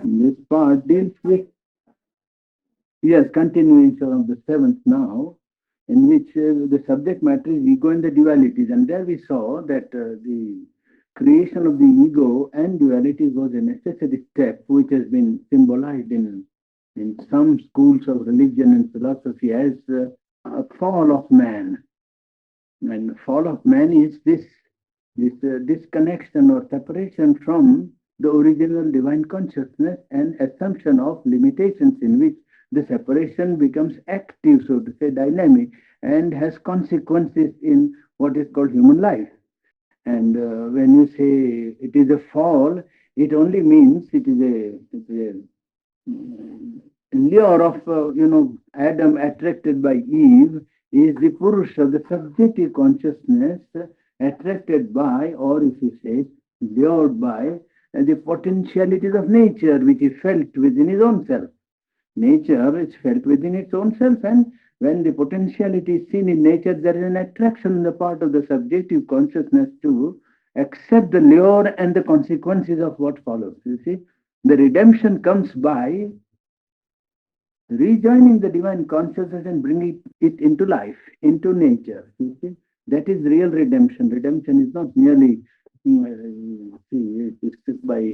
This part deals with, yes, continuation of the seventh now, in which the subject matter is ego and the dualities. And there we saw that the creation of the ego and dualities was a necessary step, which has been symbolized in some schools of religion and philosophy as a fall of man. And the fall of man is this disconnection or separation from the original divine consciousness and assumption of limitations in which the separation becomes active, so to say, dynamic, and has consequences in what is called human life. And when you say it is a fall, it only means it is a lure of, Adam attracted by Eve is the Purusha, the subjective consciousness attracted by, or if you say, lured by the potentialities of nature, which is felt within his own self. Nature is felt within its own self, and when the potentiality is seen in nature, there is an attraction on the part of the subjective consciousness to accept the lure and the consequences of what follows. You see, the redemption comes by rejoining the divine consciousness and bringing it into life, into nature. You see, that is real redemption. Redemption is not merely it is by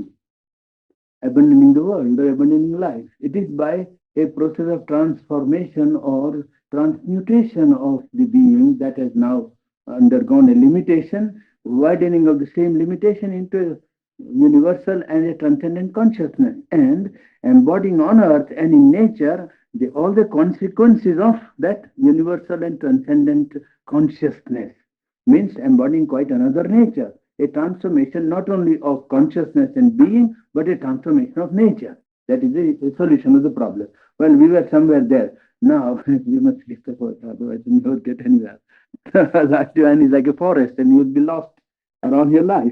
abandoning the world or abandoning life. It is by a process of transformation or transmutation of the being that has now undergone a limitation, widening of the same limitation into a universal and a transcendent consciousness, and embodying on earth and in nature all the consequences of that universal and transcendent consciousness. Means embodying quite another nature, a transformation not only of consciousness and being, but a transformation of nature. That is the solution of the problem. Well, we were somewhere there. Now we must get the forest, otherwise we won't get anywhere. Last one is like a forest, and you'll be lost around your life.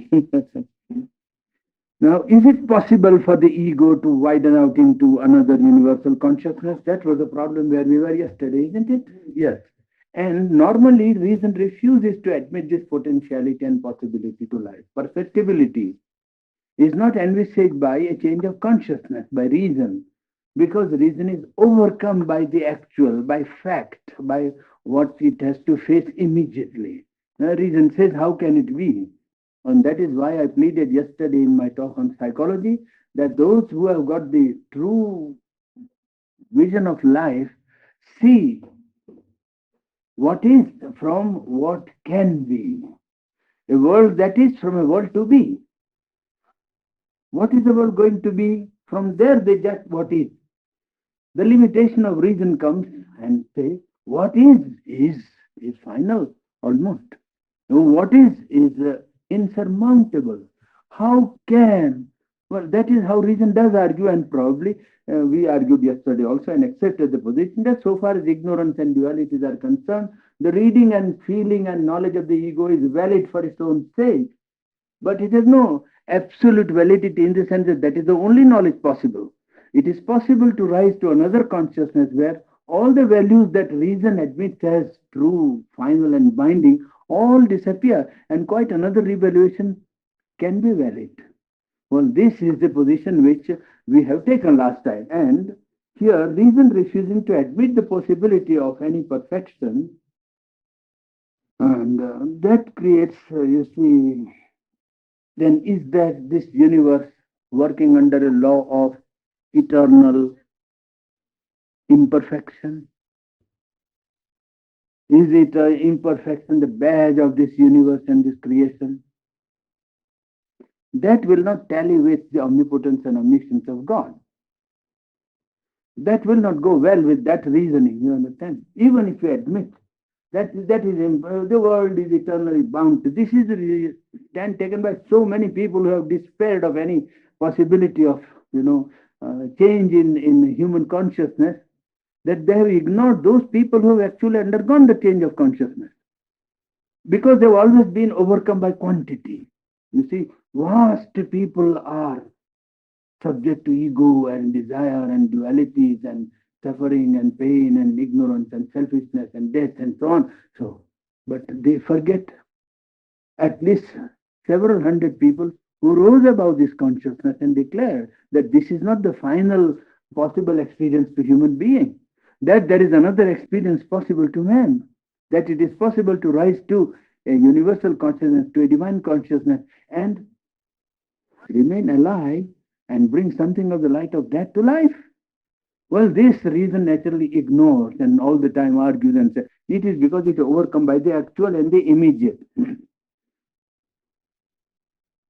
Now, is it possible for the ego to widen out into another universal consciousness? That was the problem where we were yesterday, isn't it? Yes. And normally, reason refuses to admit this potentiality and possibility to life. Perfectibility is not envisaged by a change of consciousness, by reason, because reason is overcome by the actual, by fact, by what it has to face immediately. Now, reason says, how can it be? And that is why I pleaded yesterday in my talk on psychology that those who have got the true vision of life see what is from what can be. A world that is from a world to be. What is the world going to be? From there they judge what is. The limitation of reason comes and say, what is final, almost. What is insurmountable. How can? Well, that is how reason does argue, and probably we argued yesterday also and accepted the position that so far as ignorance and dualities are concerned, the reading and feeling and knowledge of the ego is valid for its own sake, but it has no absolute validity in the sense that that is the only knowledge possible. It is possible to rise to another consciousness where all the values that reason admits as true, final, and binding all disappear, and quite another revaluation can be valid. Well, this is the position which we have taken last time, and here reason refusing to admit the possibility of any perfection, and that creates, you see, then is that this universe working under a law of eternal imperfection? Is it imperfection the badge of this universe and this creation? That will not tally with the omnipotence and omniscience of God. That will not go well with that reasoning, you understand? Even if you admit that is the world is eternally bound to. This is the stand taken by so many people who have despaired of any possibility of change in human consciousness, that they have ignored those people who have actually undergone the change of consciousness, because they've always been overcome by quantity. You see, vast people are subject to ego and desire and dualities and suffering and pain and ignorance and selfishness and death and so on. So, but they forget at least several hundred people who rose above this consciousness and declared that this is not the final possible experience to human being, that there is another experience possible to man, that it is possible to rise to a universal consciousness, to a divine consciousness, and remain alive and bring something of the light of death to life. Well, this reason naturally ignores and all the time argues and says it is because it is overcome by the actual and the immediate.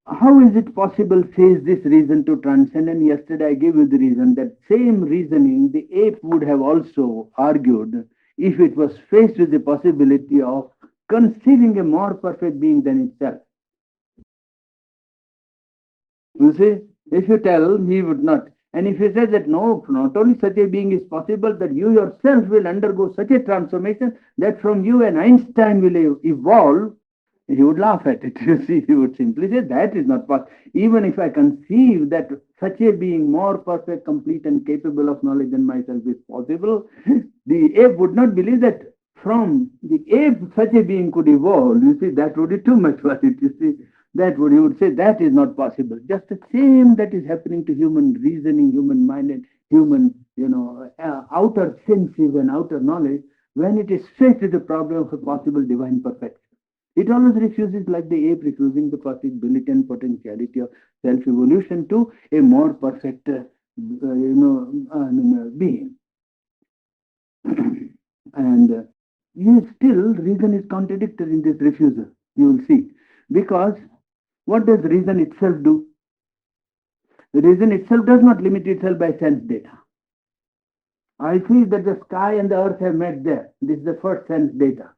How is it possible, says this reason, to transcend? And yesterday I gave you the reason. That same reasoning the ape would have also argued if it was faced with the possibility of conceiving a more perfect being than itself. You see, if you tell, he would not. And if you say that no, not only such a being is possible, that you yourself will undergo such a transformation that from you an Einstein will evolve, he would laugh at it. You see, he would simply say that is not possible. Even if I conceive that such a being more perfect, complete, and capable of knowledge than myself is possible, the ape would not believe that from the ape such a being could evolve. You see, that would be too much for it. You see, that would, he would say that is not possible. Just the same that is happening to human reasoning, human mind, and human, outer senses and outer knowledge when it is faced with the problem of a possible divine perfection. It always refuses, like the ape refusing the possibility and potentiality of self-evolution to a more perfect, being. And still, reason is contradictory in this refusal. You will see, because what does reason itself do? The reason itself does not limit itself by sense data. I see that the sky and the earth have met there. This is the first sense data.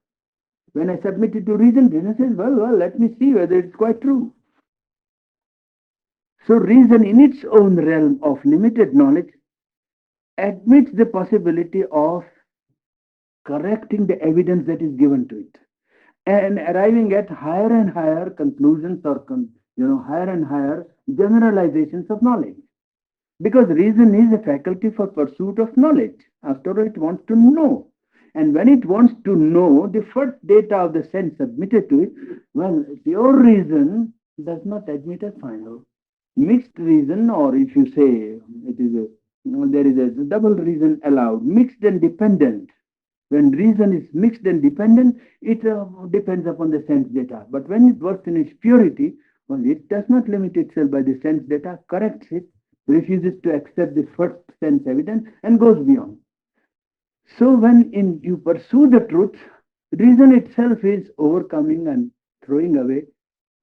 When I submit it to reason, reason says, well, let me see whether it's quite true. So reason in its own realm of limited knowledge admits the possibility of correcting the evidence that is given to it and arriving at higher and higher conclusions or higher and higher generalizations of knowledge. Because reason is a faculty for pursuit of knowledge. After all, it wants to know. And when it wants to know, the first data of the sense submitted to it, well, pure reason does not admit as final. Mixed reason, or if you say it is there is a double reason allowed, mixed and dependent. When reason is mixed and dependent, it depends upon the sense data. But when it works in its purity, well, it does not limit itself by the sense data, corrects it, refuses to accept the first sense evidence, and goes beyond. So when you pursue the truth, reason itself is overcoming and throwing away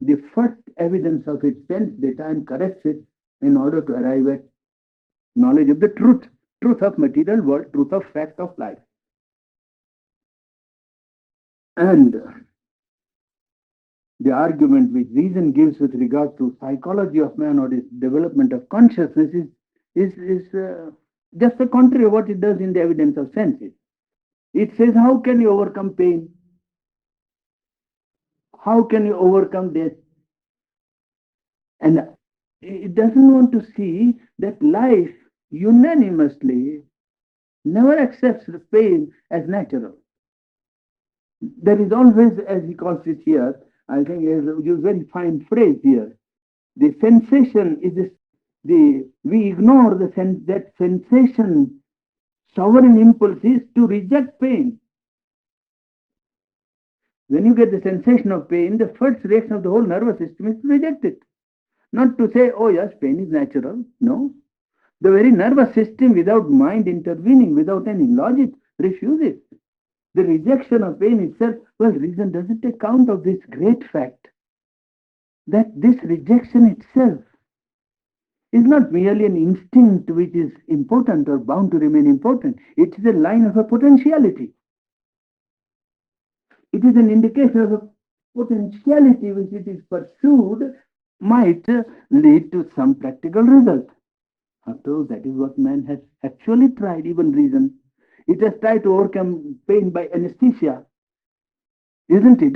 the first evidence of its sense data and corrects it in order to arrive at knowledge of the truth of material world, truth of fact of life. And the argument which reason gives with regard to psychology of man or its development of consciousness is just the contrary of what it does in the evidence of senses. It says, how can you overcome pain? How can you overcome death? And it doesn't want to see that life unanimously never accepts the pain as natural. There is always, as he calls it here, I think he has used a very fine phrase here. The sensation is we ignore the sense that sensation, sovereign impulse is to reject pain. When you get the sensation of pain, the first reaction of the whole nervous system is to reject it. Not to say, oh yes, pain is natural. No. The very nervous system, without mind intervening, without any logic, refuses. The rejection of pain itself, well, reason doesn't account of this great fact that this rejection itself is not merely an instinct which is important or bound to remain important. It is a line of a potentiality. It is an indication of a potentiality which, it is pursued, might lead to some practical result. After all, that is what man has actually tried, even reason. It has tried to overcome pain by anesthesia, isn't it?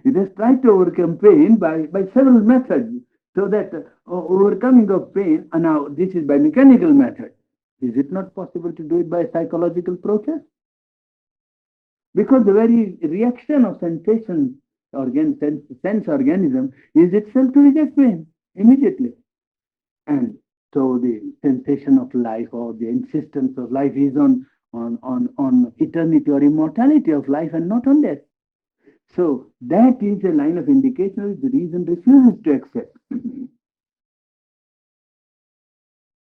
It has tried to overcome pain by several methods, so that overcoming of pain, and now this is by mechanical method. Is it not possible to do it by a psychological process? Because the very reaction of sensation sense organism is itself to reject pain. immediately. And so the sensation of life or the insistence of life is on eternity or immortality of life and not on death. So that is a line of indication which the reason refuses to accept.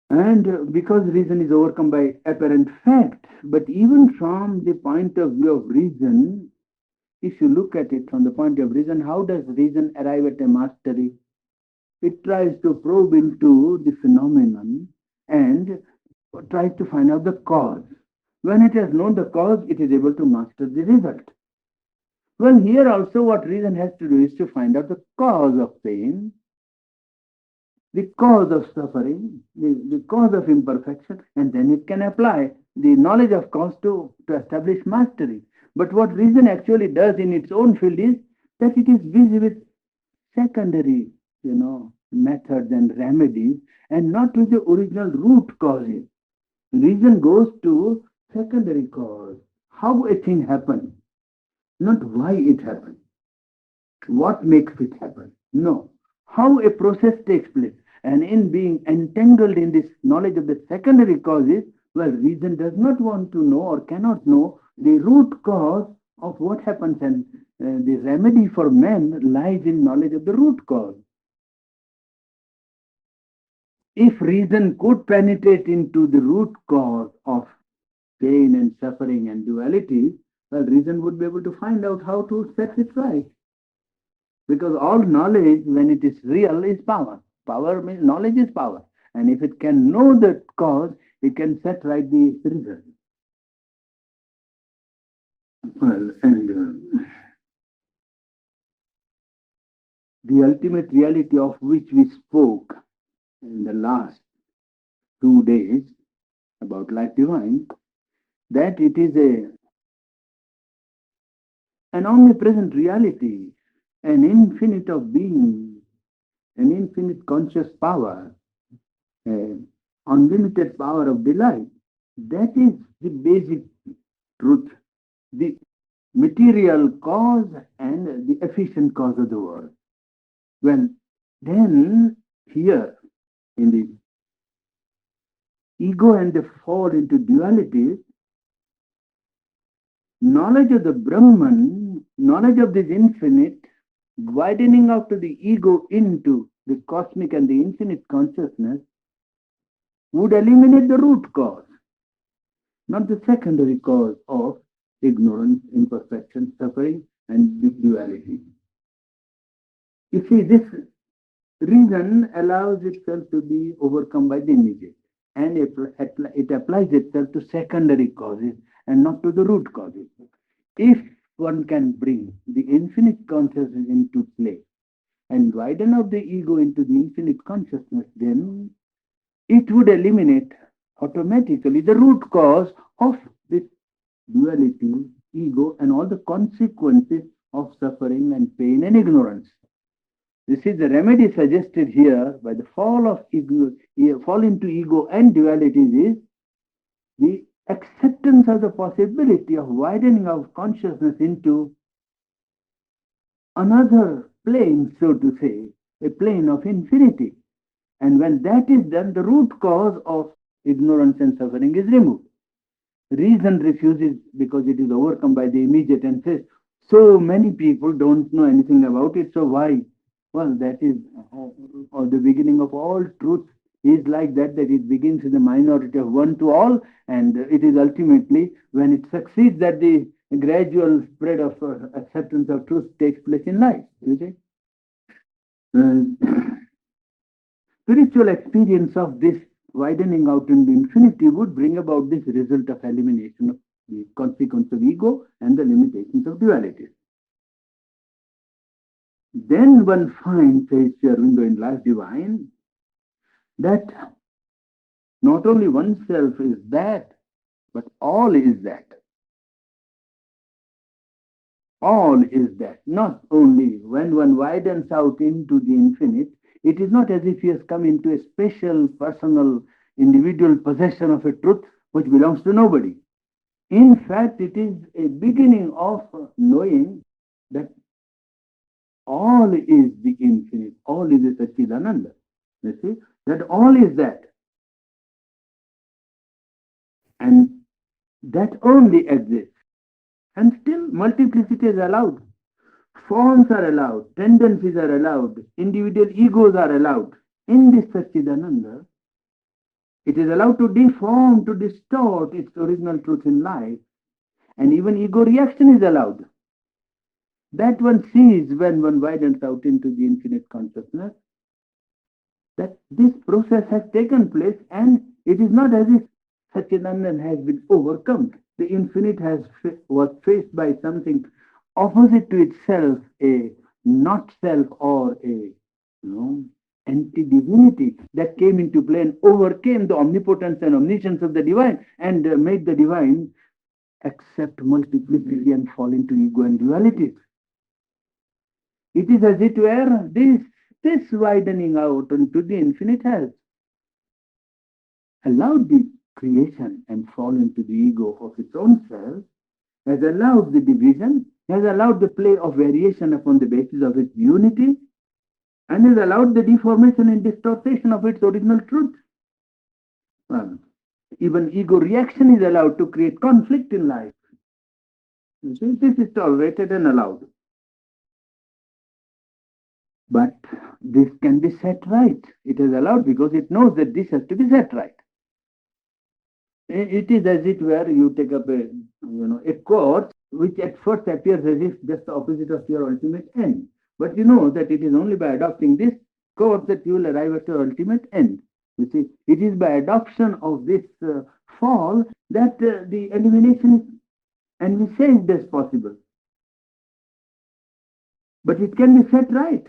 And because reason is overcome by apparent fact, but even from the point of view of reason, if you look at it from the point of reason, how does reason arrive at a mastery? It tries to probe into the phenomenon and tries to find out the cause. When it has known the cause, it is able to master the result. Well, here also what reason has to do is to find out the cause of pain, the cause of suffering, the cause of imperfection, and then it can apply the knowledge of cause to establish mastery. But what reason actually does in its own field is that it is busy with secondary, methods and remedies, and not with the original root causes. Reason goes to secondary cause, how a thing happened, not why it happened, what makes it happen. No, how a process takes place. And in being entangled in this knowledge of the secondary causes, well, reason does not want to know or cannot know the root cause of what happens, and the remedy for men lies in knowledge of the root cause. If reason could penetrate into the root cause of pain and suffering and duality, well, reason would be able to find out how to set it right. Because all knowledge, when it is real, is power. Power means knowledge is power. And if it can know the cause, it can set right the result. Well, and the ultimate reality of which we spoke in the last 2 days about life divine, that it is an omnipresent reality, an infinite of being, an infinite conscious power, unlimited power of delight. That is the basic truth, the material cause and the efficient cause of the world. Well, then here in the ego and the fall into duality, knowledge of the Brahman, knowledge of this infinite, widening out to the ego into the cosmic and the infinite consciousness would eliminate the root cause, not the secondary cause of ignorance, imperfection, suffering, and duality. You see, this reason allows itself to be overcome by the immediate, and it applies itself to secondary causes and not to the root causes. If one can bring the infinite consciousness into play and widen out the ego into the infinite consciousness, then it would eliminate automatically the root cause of this duality, ego, and all the consequences of suffering and pain and ignorance. This is the remedy suggested here by the fall of ego, fall into ego and dualities is the acceptance of the possibility of widening of consciousness into another plane, so to say, a plane of infinity. And when that is done, the root cause of ignorance and suffering is removed. Reason refuses because it is overcome by the immediate and says, so many people don't know anything about it, so why? Well, that is the beginning of all truth is like that, that it begins with the minority of one to all, and it is ultimately when it succeeds that the gradual spread of acceptance of truth takes place in life. You see? Spiritual experience of this widening out in the infinity would bring about this result of elimination of the consequence of ego and the limitations of duality. Then one finds, says Sri Aurobindo in Life Divine, that not only oneself is that, but all is that. All is that. Not only when one widens out into the infinite, it is not as if he has come into a special, personal, individual possession of a truth which belongs to nobody. In fact, it is a beginning of knowing that all is the infinite, all is the Satchidananda. You see, that all is that. And that only exists. And still multiplicity is allowed. Forms are allowed, tendencies are allowed, individual egos are allowed. In this Satchidananda, it is allowed to deform, to distort its original truth in life, and even ego reaction is allowed. That one sees when one widens out into the infinite consciousness that this process has taken place, and it is not as if Satchidanand has been overcome. The infinite was faced by something opposite to itself, a not self or a anti-divinity that came into play and overcame the omnipotence and omniscience of the divine and made the divine accept multiplicity and fall into ego and duality. It is as it were this widening out into the infinite has allowed the creation and fall into the ego of its own self, has allowed the division, has allowed the play of variation upon the basis of its unity, and has allowed the deformation and distortion of its original truth. Well, even ego reaction is allowed to create conflict in life. You see, this is tolerated and allowed. But this can be set right. It is allowed because it knows that this has to be set right. It is as it were you take up a course which at first appears as if just the opposite of your ultimate end. But you know that it is only by adopting this course that you will arrive at your ultimate end. You see, it is by adoption of this fall that the elimination and we saved is possible. But it can be set right.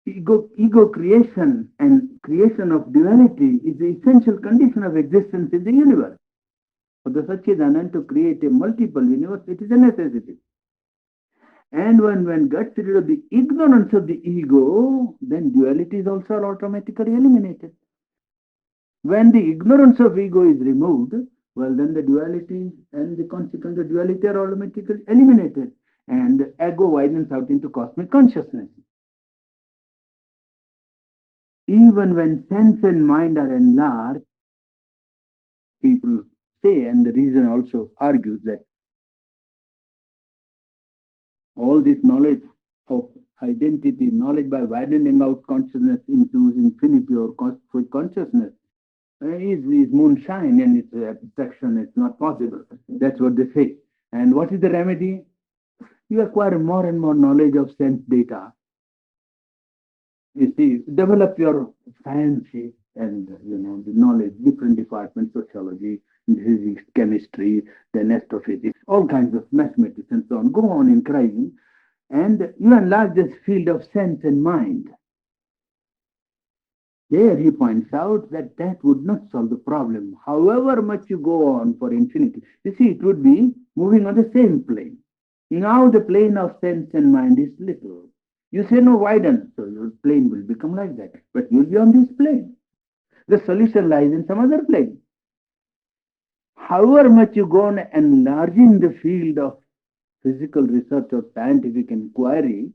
Ego creation and creation of duality is the essential condition of existence in the universe. For the Satchidanand to create a multiple universe, it is a necessity. And when one gets rid of the ignorance of the ego, then duality is also automatically eliminated. When the ignorance of ego is removed, well, then the duality and the consequent of duality are automatically eliminated. And ego widens out into cosmic consciousness. Even when sense and mind are enlarged, people say, and the reason also argues that all this knowledge of identity, knowledge by widening out consciousness into infinity or cosmic consciousness, is moonshine and it's abstraction, it's not possible. That's what they say. And what is the remedy? You acquire more and more knowledge of sense data. You see, develop your fancy and the knowledge, different departments, sociology, physics, chemistry, then astrophysics, all kinds of mathematics and so on. Go on increasing, and you enlarge this field of sense and mind. There he points out that that would not solve the problem. However much you go on for infinity, you see, it would be moving on the same plane. Now the plane of sense and mind is little. You say no, widen, so your plane will become like that. But you'll be on this plane. The solution lies in some other plane. However much you go on enlarging the field of physical research or scientific inquiry,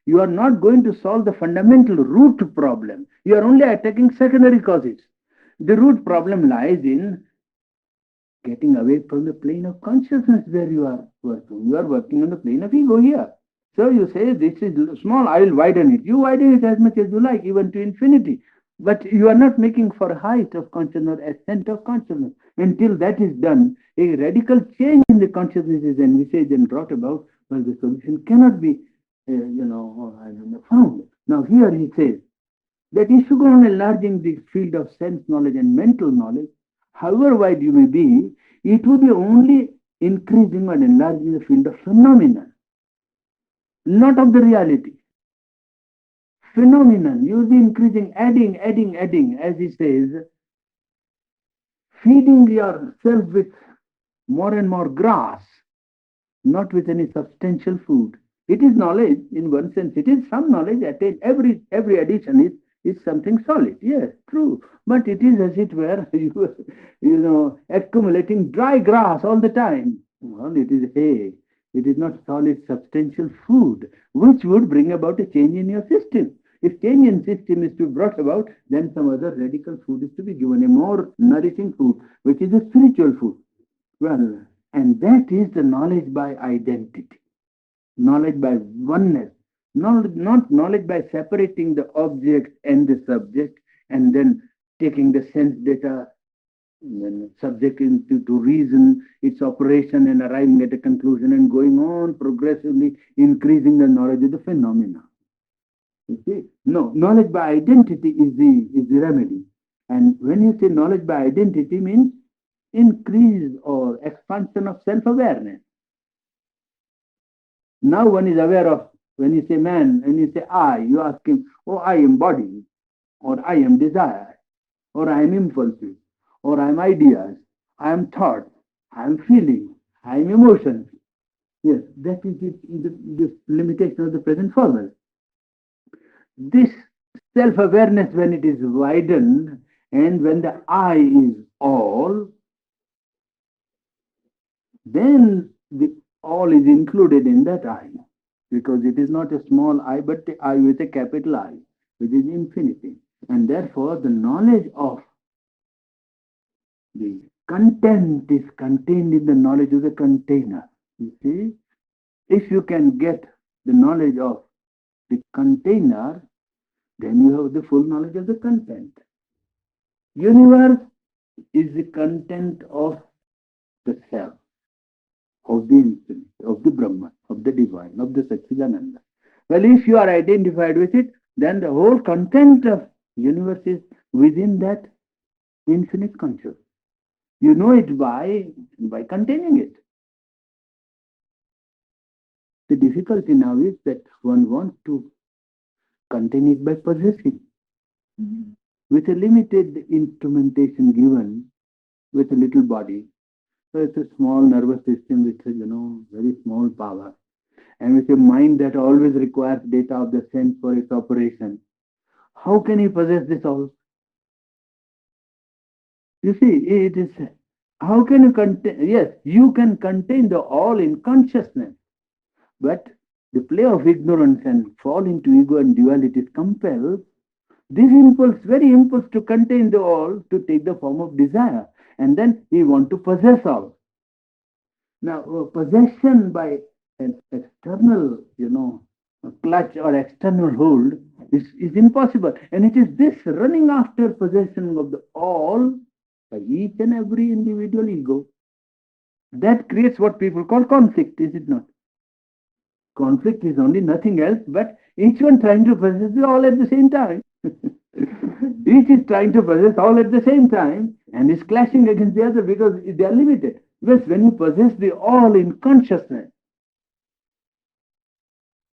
you are not going to solve the fundamental root problem. You are only attacking secondary causes. The root problem lies in getting away from the plane of consciousness where you are working. You are working on the plane of ego here. So you say, this is small, I will widen it. You widen it as much as you like, even to infinity. But you are not making for height of consciousness or ascent of consciousness. Until that is done, a radical change in the consciousness is envisaged and brought about, well, the solution cannot be, found. Now here he says that if you go on enlarging the field of sense knowledge and mental knowledge, however wide you may be, it will be only increasing and enlarging the field of phenomena, not of the reality. Phenomenon, you'll be increasing, adding, as he says, feeding yourself with more and more grass, not with any substantial food. It is knowledge in one sense. It is some knowledge attained. Every addition is something solid. Yes, true. But it is as it were, accumulating dry grass all the time. Well, it is hay. It is not solid, substantial food, which would bring about a change in your system. If change in system is to be brought about, then some other radical food is to be given, a more nourishing food, which is a spiritual food. Well, and that is the knowledge by identity, knowledge by oneness, not knowledge by separating the object and the subject and then taking the sense data and subject into to reason its operation and arriving at a conclusion and going on progressively increasing the knowledge of the phenomena. You see? No, knowledge by identity is the remedy. And when you say knowledge by identity means increase or expansion of self-awareness. Now one is aware of, when you say man, when you say I, you ask him, oh, I am body, or I am desire, or I am impulses, or I am ideas, I am thoughts, I am feeling, I am emotions. Yes, that is the limitation of the present formal. This self-awareness, when it is widened, and when the I is all, then the all is included in that I, because it is not a small I, but the I with a capital I, which is infinity. And therefore, the knowledge of the content is contained in the knowledge of the container. You see, if you can get the knowledge of the container, then you have the full knowledge of the content. Universe is the content of the self, of the infinite, of the Brahman, of the divine, of the Satchidananda. Well, if you are identified with it, then the whole content of universe is within that infinite consciousness. You know it by containing it. The difficulty now is that one wants to contain it by possessing. With a limited instrumentation given, with a little body, so it's a small nervous system with very small power, and with a mind that always requires data of the sense for its operation. How can he possess this all? You see, it is how can you contain? Yes, you can contain the all in consciousness, but the play of ignorance and fall into ego and dualities compels this impulse, very impulse to contain the all, to take the form of desire, and then we want to possess all. Now, possession by an external, clutch or external hold is impossible. And it is this running after possession of the all by each and every individual ego that creates what people call conflict, is it not? Conflict is only nothing else but each one trying to possess it all at the same time. Each is trying to possess all at the same time and is clashing against the other because they are limited. Because when you possess the all in consciousness,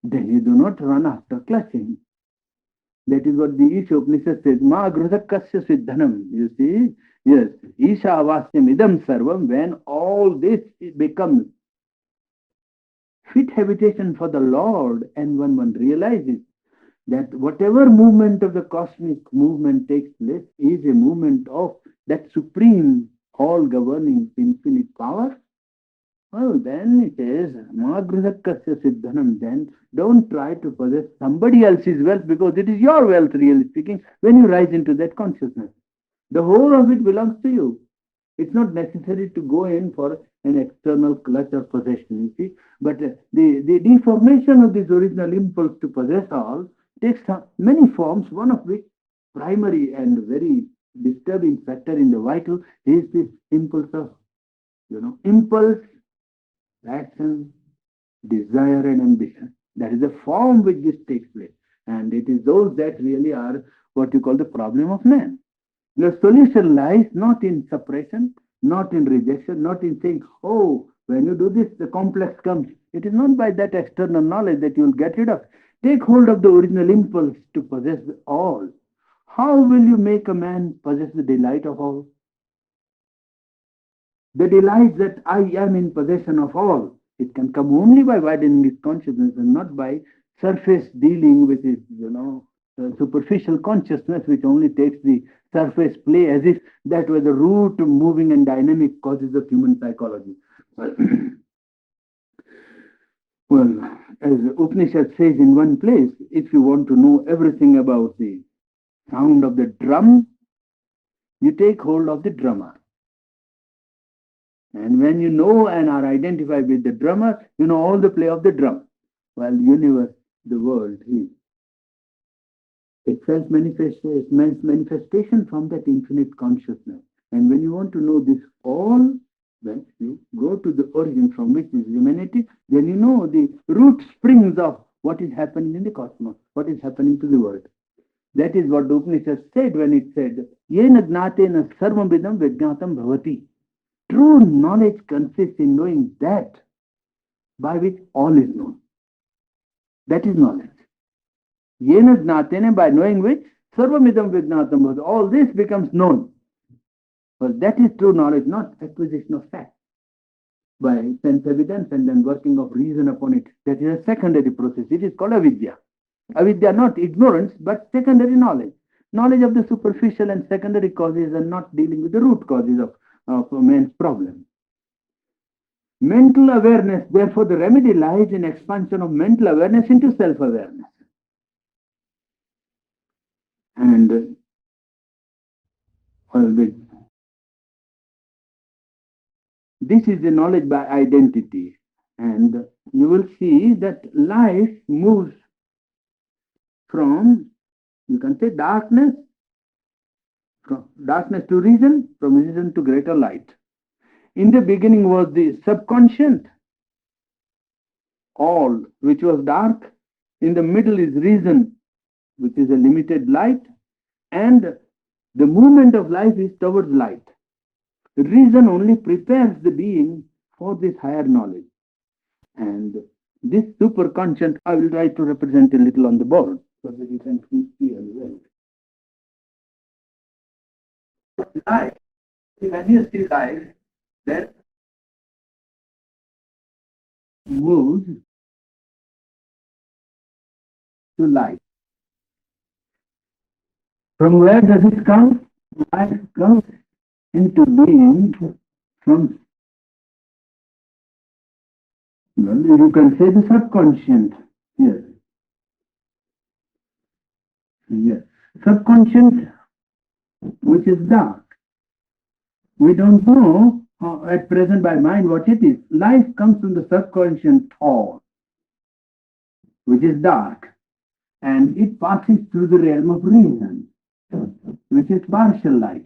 then you do not run after clutching. That is what the Isha Upanishad says, Ma grudakasya siddhanam. You see? Yes. Isha avasyam idam sarvam, when all this becomes fit habitation for the Lord, and when one realizes that whatever movement of the cosmic movement takes place is a movement of that supreme, all-governing, infinite power, well, then it is Magrudakasya Siddhanam. Then don't try to possess somebody else's wealth because it is your wealth, really speaking, when you rise into that consciousness. The whole of it belongs to you. It's not necessary to go in for an external clutch or possession, you see. But the deformation of this original impulse to possess all takes many forms, one of which primary and very disturbing factor in the vital is this impulse of, impulse, action, desire and ambition. That is the form which this takes place. And it is those that really are what you call the problem of man. The solution lies not in suppression, not in rejection, not in saying, oh, when you do this, the complex comes. It is not by that external knowledge that you will get rid of. Take hold of the original impulse to possess all. How will you make a man possess the delight of all? The delight that I am in possession of all, it can come only by widening his consciousness and not by surface dealing with his, superficial consciousness, which only takes the surface play as if that were the root moving and dynamic causes of human psychology. Well, as Upanishad says in one place, if you want to know everything about the sound of the drum, you take hold of the drummer. And when you know and are identified with the drummer, you know all the play of the drum. Well, universe, the world is itself manifestation from that infinite consciousness. And when you want to know this all, when you go to the origin from which is humanity, then you know the root springs of what is happening in the cosmos, what is happening to the world. That is what the Upanishad said when it said, Yena gnatena sarvamvidam vijnatam bhavati. True knowledge consists in knowing that by which all is known. That is knowledge. Yena gnatena, by knowing which sarvamidam vijnatam bhavati. All this becomes known. Well, that is true knowledge, not acquisition of fact by sense evidence and then working of reason upon it. That is a secondary process. It is called avidya. Avidya, not ignorance, but secondary knowledge. Knowledge of the superficial and secondary causes and not dealing with the root causes of man's problem. Mental awareness, therefore, the remedy lies in expansion of mental awareness into self-awareness. And well, this is the knowledge by identity. And you will see that life moves from, you can say, darkness, from darkness to reason, from reason to greater light. In the beginning was the subconscious, all which was dark. In the middle is reason, which is a limited light. And the movement of life is towards light. Reason only prepares the being for this higher knowledge. And this superconscious, I will try to represent a little on the board so that you can see as well. Life, when you see life, that moves to light. From where does it come? Life comes into being from, well, you can say the subconscious. Yes. Yes. Subconscious, which is dark. We don't know at present by mind what it is. Life comes from the subconscious thought, which is dark, and it passes through the realm of reason, which is partial light.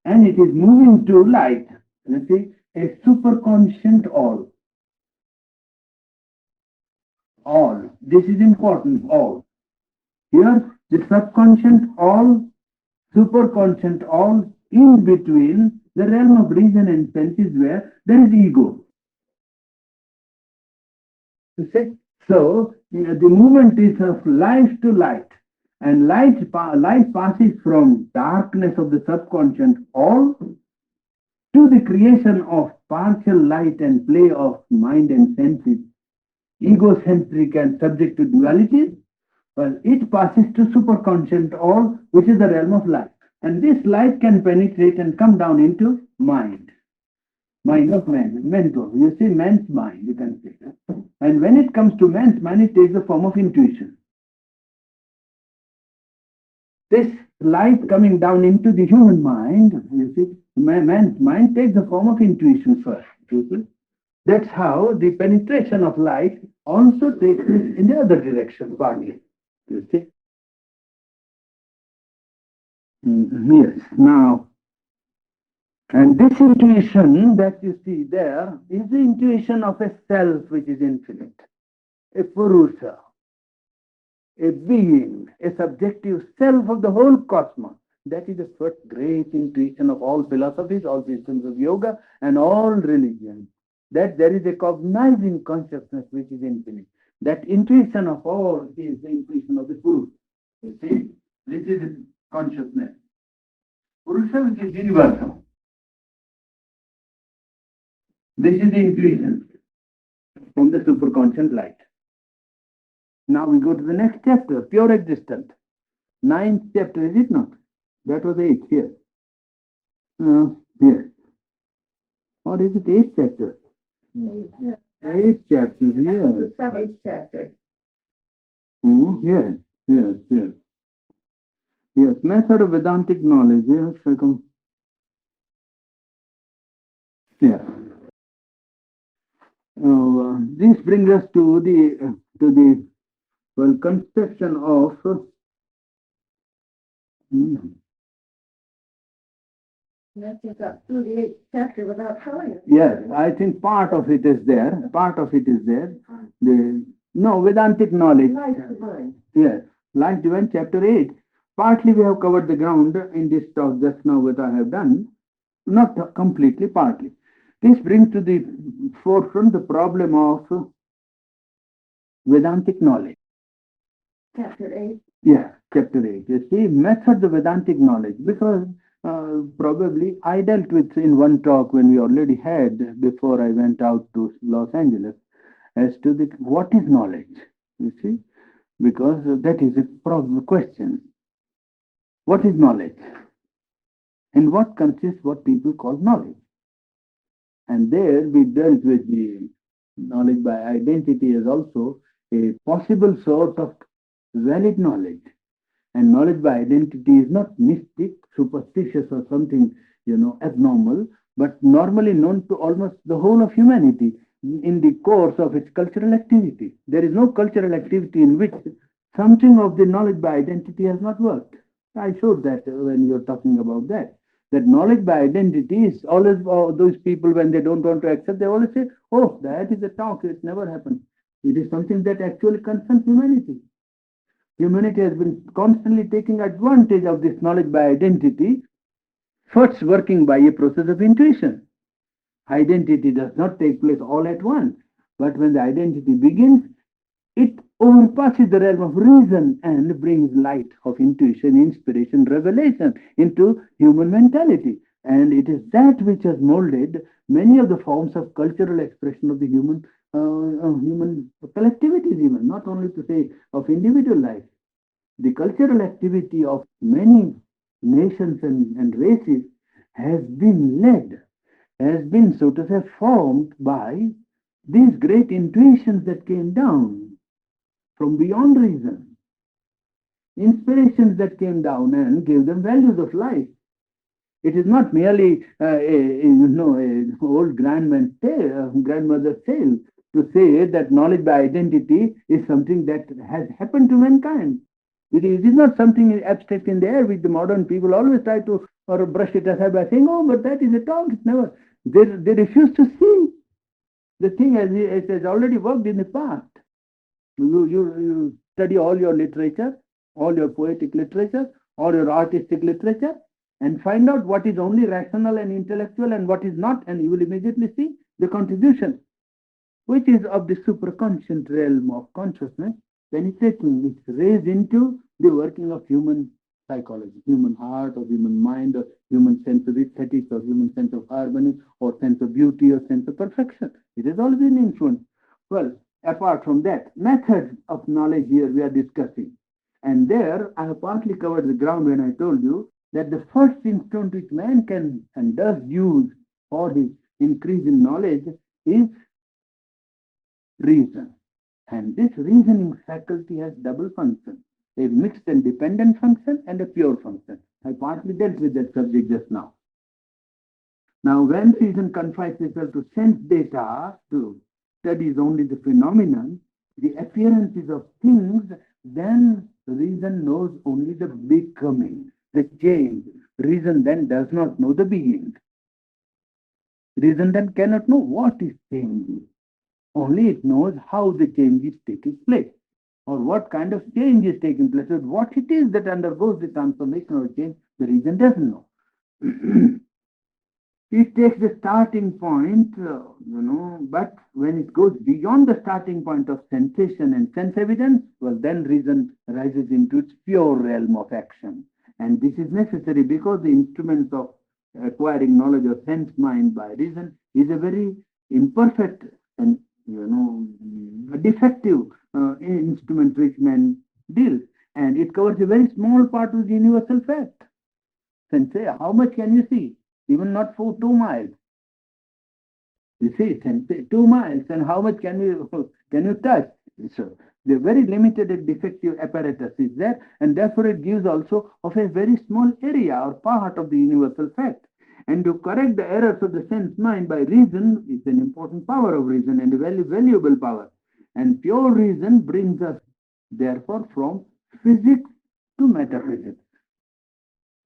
And it is moving to light, you see, a superconscious all. All. This is important, all. Here, the subconscious all, superconscious all, in between the realm of reason and senses where there is ego. You see? So, the movement is of life to light. And life passes from darkness of the subconscious all to the creation of partial light and play of mind and senses, egocentric and subject to duality. Well, it passes to superconscious all, which is the realm of light. And this light can penetrate and come down into mind. Mind of man, mental. You see, man's mind, you can say. And when it comes to man's mind, it takes the form of intuition. This light coming down into the human mind, you see, man's mind takes the form of intuition first. That's how the penetration of light also takes place in the other direction, partly. You see? Yes. Now, and this intuition that you see there is the intuition of a self which is infinite, a Purusha, a being, a subjective self of the whole cosmos. That is the first great intuition of all philosophies, all systems of yoga, and all religions. That there is a cognizing consciousness which is infinite. That intuition of all is the intuition of the Purusha. You see, this is consciousness. Purusha, which is universal. This is the intuition from the superconscious light. Now we go to the next chapter, pure existence. 9th chapter, is it not? That was 8th here. Yes. Or is it 8th chapter? Eight chapters, yes. Eight chapters. Yes, yes, yes. Yes, method of Vedantic knowledge, yes, yeah. This brings us to the well construction of mm, nothing got through the eighth chapter without telling us. Yes, I think part of it is there. Part of it is there. The no Vedantic knowledge. Life divine. Yes, life divine, chapter 8. Partly we have covered the ground in this talk just now, what I have done. Not completely, partly. This brings to the forefront the problem of Vedantic knowledge. Chapter 8. Yeah, chapter 8. You see, methods of Vedantic knowledge, because probably I dealt with in one talk when we already had before I went out to Los Angeles as to the what is knowledge. You see, because that is a problem question. What is knowledge? And what consists what people call knowledge? And there we dealt with the knowledge by identity as also a possible sort of valid knowledge. And knowledge by identity is not mystic, superstitious, or something, abnormal, but normally known to almost the whole of humanity in the course of its cultural activity. There is no cultural activity in which something of the knowledge by identity has not worked. I showed that when you're talking about that. That knowledge by identity is always those people when they don't want to accept, they always say, oh, that is a talk, it never happened. It is something that actually concerns humanity. Humanity has been constantly taking advantage of this knowledge by identity, first working by a process of intuition. Identity does not take place all at once, but when the identity begins, it overpasses the realm of reason and brings light of intuition, inspiration, revelation into human mentality. And it is that which has molded many of the forms of cultural expression of the human collectivities, even not only to say of individual life. The cultural activity of many nations and races has been led, has been, so to say, formed by these great intuitions that came down from beyond reason, inspirations that came down and gave them values of life. It is not merely a old grandmother's tale to say that knowledge by identity is something that has happened to mankind. It is not something abstract in the air which the modern people always try to or brush it aside by saying, "Oh, but that is a talk." It's never. They refuse to see the thing as it has already worked in the past. You study all your literature, all your poetic literature, all your artistic literature, and find out what is only rational and intellectual and what is not, and you will immediately see the contribution, which is of the superconscious realm of consciousness, penetrating its rays into the working of human psychology, human heart, or human mind, or human sense of aesthetics, or human sense of harmony, or sense of beauty, or sense of perfection. It has all been influenced. Well, apart from that, methods of knowledge here we are discussing. And there I have partly covered the ground when I told you that the first instrument which man can and does use for his increase in knowledge is reason. And this reasoning faculty has double function, a mixed and dependent function and a pure function. I partly dealt with that subject just now. Now, when reason confines itself to sense data, to studies only the phenomenon, the appearances of things, then reason knows only the becoming, the change. Reason then does not know the being. Reason then cannot know what is changing. Only it knows how the change is taking place or what kind of change is taking place. Or what it is that undergoes the transformation or change, the reason doesn't know. It takes the starting point, but when it goes beyond the starting point of sensation and sense evidence, well, then reason rises into its pure realm of action. And this is necessary because the instruments of acquiring knowledge of sense mind by reason is a very imperfect and, a defective instrument which man deals. And it covers a very small part of the universal fact. And say, how much can you see? Even not for 2 miles. You see, 2 miles, and how much can you can you touch? So the very limited and defective apparatus is there, and therefore it gives also of a very small area or part of the universal fact. And to correct the errors of the sense mind by reason is an important power of reason and a very valuable power. And pure reason brings us, therefore, from physics to metaphysics,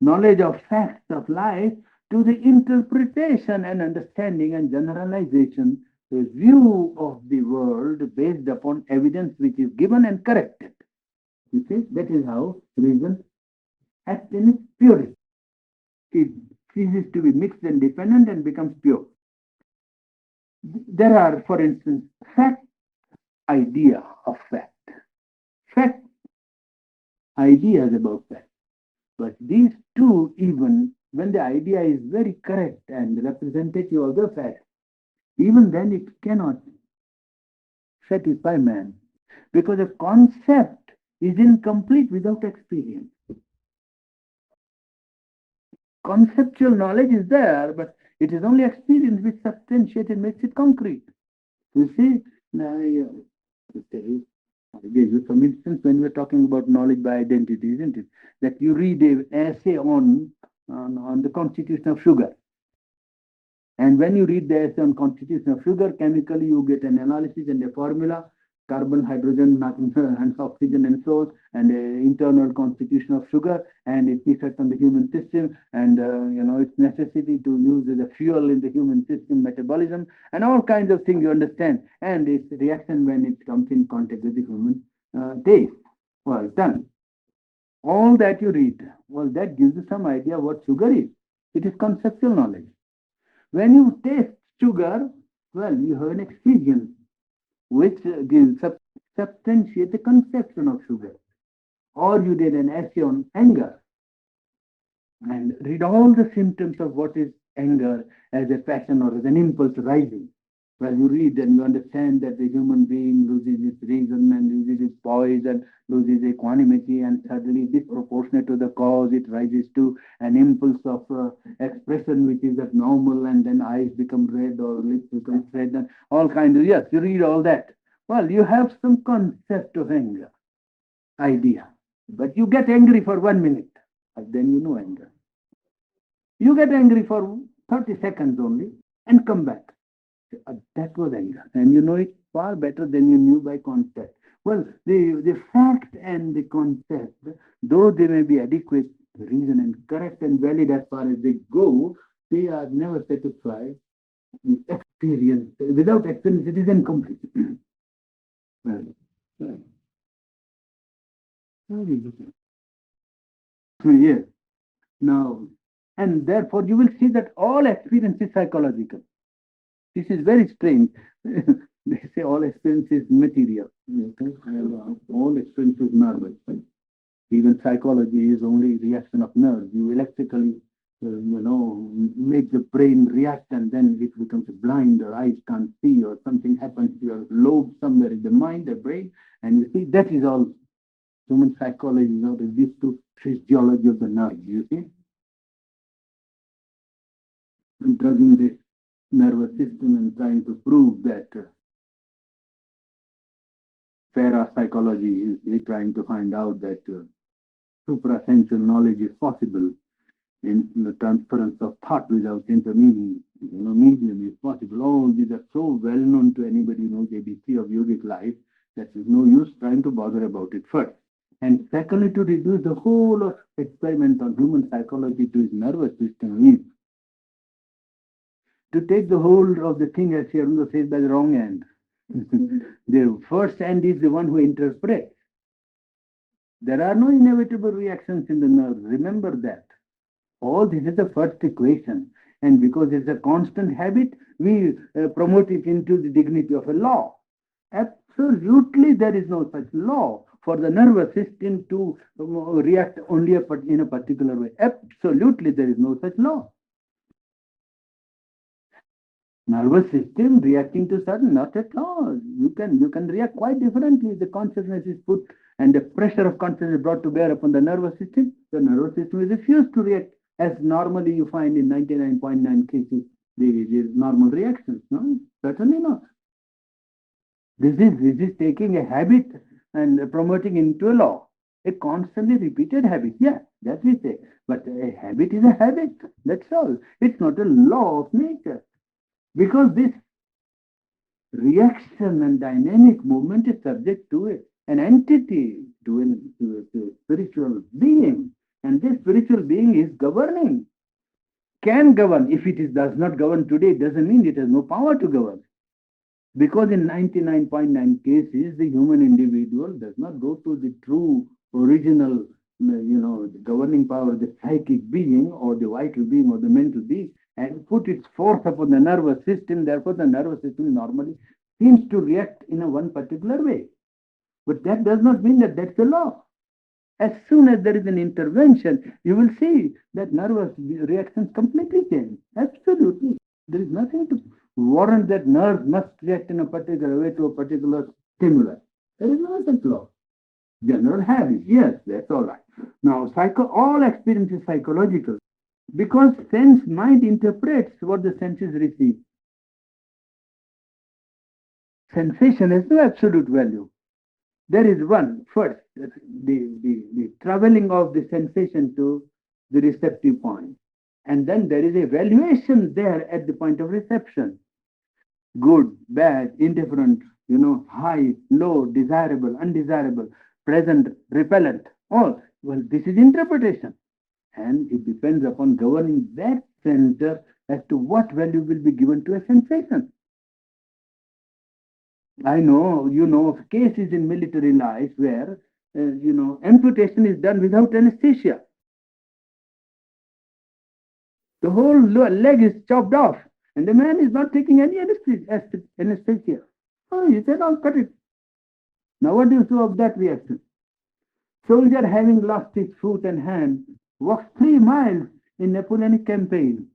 knowledge of facts of life to the interpretation and understanding and generalization, a view of the world based upon evidence which is given and corrected. You see, that is how reason acts in its purity. It ceases to be mixed and dependent and becomes pure. There are, for instance, fact, idea of fact, ideas about fact. But these two, even when the idea is very correct and representative of the fact, even then it cannot satisfy man because a concept is incomplete without experience. Conceptual knowledge is there, but it is only experience which substantiates and makes it concrete. You see, now, I gave you some instance when we're talking about knowledge by identity, isn't it? That you read an essay on the constitution of sugar. And when you read the essay on constitution of sugar, chemically you get an analysis and a formula, carbon, hydrogen, and oxygen, and so on, and the internal constitution of sugar and its effect on the human system, and its necessity to use as a fuel in the human system, metabolism, and all kinds of things you understand, and its reaction when it comes in contact with the human taste. Well done. All that you read, well, that gives you some idea what sugar is. It is conceptual knowledge. When you taste sugar, well, you have an experience which gives substantiate the conception of sugar. Or you did an essay on anger and read all the symptoms of what is anger as a passion or as an impulse rising. Well, you read and you understand that the human being loses its reason and loses its poise and loses equanimity, and suddenly, disproportionate to the cause, it rises to an impulse of expression which is abnormal, and then eyes become red or lips become red and all kinds of. Yes, you read all that. Well, you have some concept of anger, idea, but you get angry for 1 minute, and then you know anger. You get angry for 30 seconds only and come back. That was anger. And you know it far better than you knew by concept. Well, the fact and the concept, though they may be adequate, reason and correct and valid as far as they go, they are never satisfied. Experience, without experience, it is incomplete. Well, yes. Now, and therefore you will see that all experience is psychological. This is very strange. They say all experience is material. All experience is nervous. Even psychology is only reaction of nerves. You electrically, make the brain react, and then it becomes blind, or eyes can't see, or something happens to your lobe somewhere in the mind, the brain, and you see that is all human psychology, reduced to physiology of the nerve. You see, drugging the nervous system and trying to prove that parapsychology is trying to find out that suprasensual knowledge is possible in the transference of thought without intermediate, medium is possible. All these are so well known to anybody who knows ABC of yogic life that there's no use trying to bother about it first. And secondly, to reduce the whole of experiment on human psychology to its nervous system is to take the hold of the thing, as Sri says, by the wrong end. The first hand is the one who interprets. There are no inevitable reactions in the nerves. Remember that. All this is the first equation. And because it's a constant habit, we promote it into the dignity of a law. Absolutely, there is no such law for the nervous system to react only in a particular way. Absolutely, there is no such law. Nervous system reacting to certain, not at all. You can react quite differently. The consciousness is put and the pressure of consciousness is brought to bear upon the nervous system. The nervous system is refused to react as normally you find in 99.9 cases the normal reactions. No, certainly not. This is taking a habit and promoting into a law. A constantly repeated habit. Yeah, that we say. But a habit is a habit. That's all. It's not a law of nature. Because this reaction and dynamic movement is subject to an entity, to spiritual being. And this spiritual being is governing, can govern. If it is, does not govern today, it doesn't mean it has no power to govern. Because in 99.9 cases, the human individual does not go to the true original, the governing power, the psychic being or the vital being or the mental being, and put its force upon the nervous system. Therefore, the nervous system normally seems to react in a one particular way. But that does not mean that that's the law. As soon as there is an intervention, you will see that nervous reactions completely change. Absolutely. There is nothing to warrant that nerves must react in a particular way to a particular stimulus. There is no such law. General habit, yes, that's all right. Now, all experience is psychological because sense mind interprets what the senses receive. Sensation has no absolute value. There is one first, the traveling of the sensation to the receptive point. And then there is a valuation there at the point of reception. Good, bad, indifferent, high, low, desirable, undesirable, present, repellent, all. Well, this is interpretation. And it depends upon governing that center as to what value will be given to a sensation. I know, of cases in military life where, amputation is done without anesthesia. The whole leg is chopped off, and the man is not taking any anesthesia. Oh, he said, I'll cut it. Now, what do you say of that reaction? Soldier having lost his foot and hand walks 3 miles in Napoleonic campaign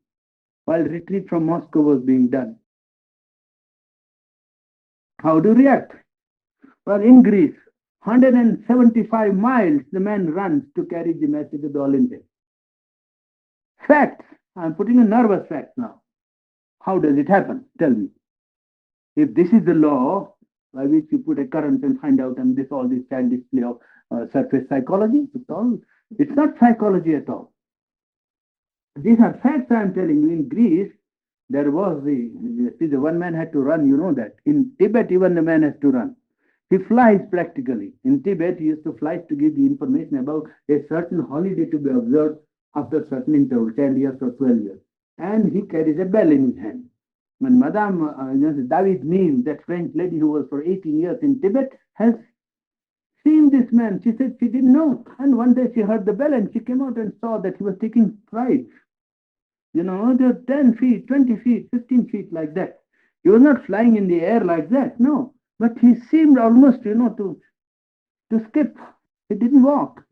while retreat from Moscow was being done. How to react? Well, in Greece, 175 miles the man runs to carry the message of the Olympics. Facts. I'm putting a nervous fact now. How does it happen? Tell me. If this is the law by which you put a current and find out, and all this child display of surface psychology, it's not psychology at all. These are facts I'm telling you. In Greece, there was the one man had to run, you know that. In Tibet, even the man has to run. He flies practically. In Tibet, he used to fly to give the information about a certain holiday to be observed after a certain interval, 10 years or 12 years. And he carries a bell in his hand. When Madame David Neal, that French lady who was for 18 years in Tibet, has seen this man. She said she didn't know. And one day she heard the bell and she came out and saw that he was taking strides. The 10 feet, 20 feet, 15 feet like that. He was not flying in the air like that, no. But he seemed almost, to skip. He didn't walk.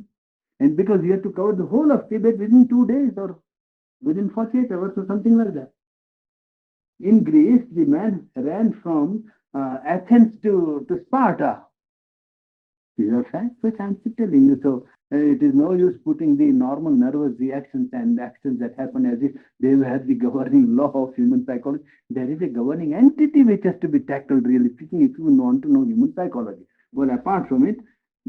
And because he had to cover the whole of Tibet within 2 days or within 48 hours or something like that. In Greece, the man ran from Athens to Sparta. These are facts which I'm telling you. So it is no use putting the normal nervous reactions and actions that happen as if they were the governing law of human psychology. There is a governing entity which has to be tackled, really speaking, if you want to know human psychology. Well, apart from it,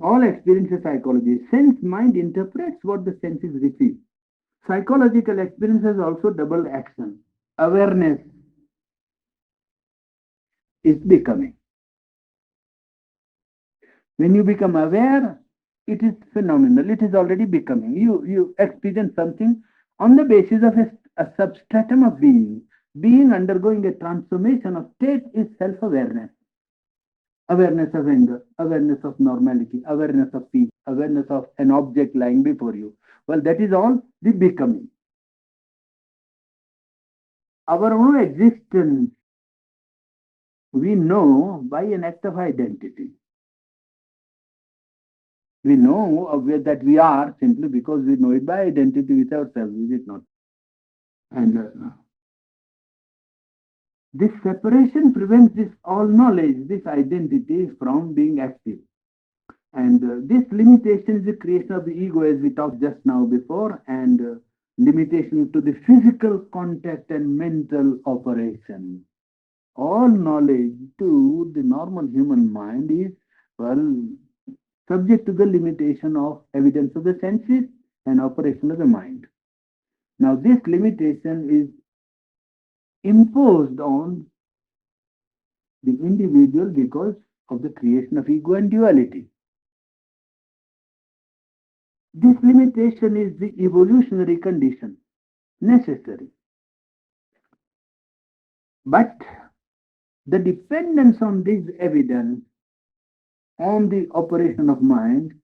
all experience is psychology. Sense mind interprets what the senses receive. Psychological experience has also double action. Awareness is becoming. When you become aware, it is phenomenal. It is already becoming. You experience something on the basis of a substratum of being. Being undergoing a transformation of state is self-awareness. Awareness of anger, awareness of normality, awareness of peace, awareness of an object lying before you. Well, that is all the becoming. Our own existence, we know by an act of identity. We know that we are simply because we know it by identity with ourselves, is it not? And this separation prevents this all knowledge, this identity from being active. And this limitation is the creation of the ego, as we talked just now before. And limitation to the physical contact and mental operation. All knowledge to the normal human mind is, well, subject to the limitation of evidence of the senses and operation of the mind. Now, this limitation is imposed on the individual because of the creation of ego and duality. This limitation is the evolutionary condition necessary. But the dependence on this evidence on the operation of mind,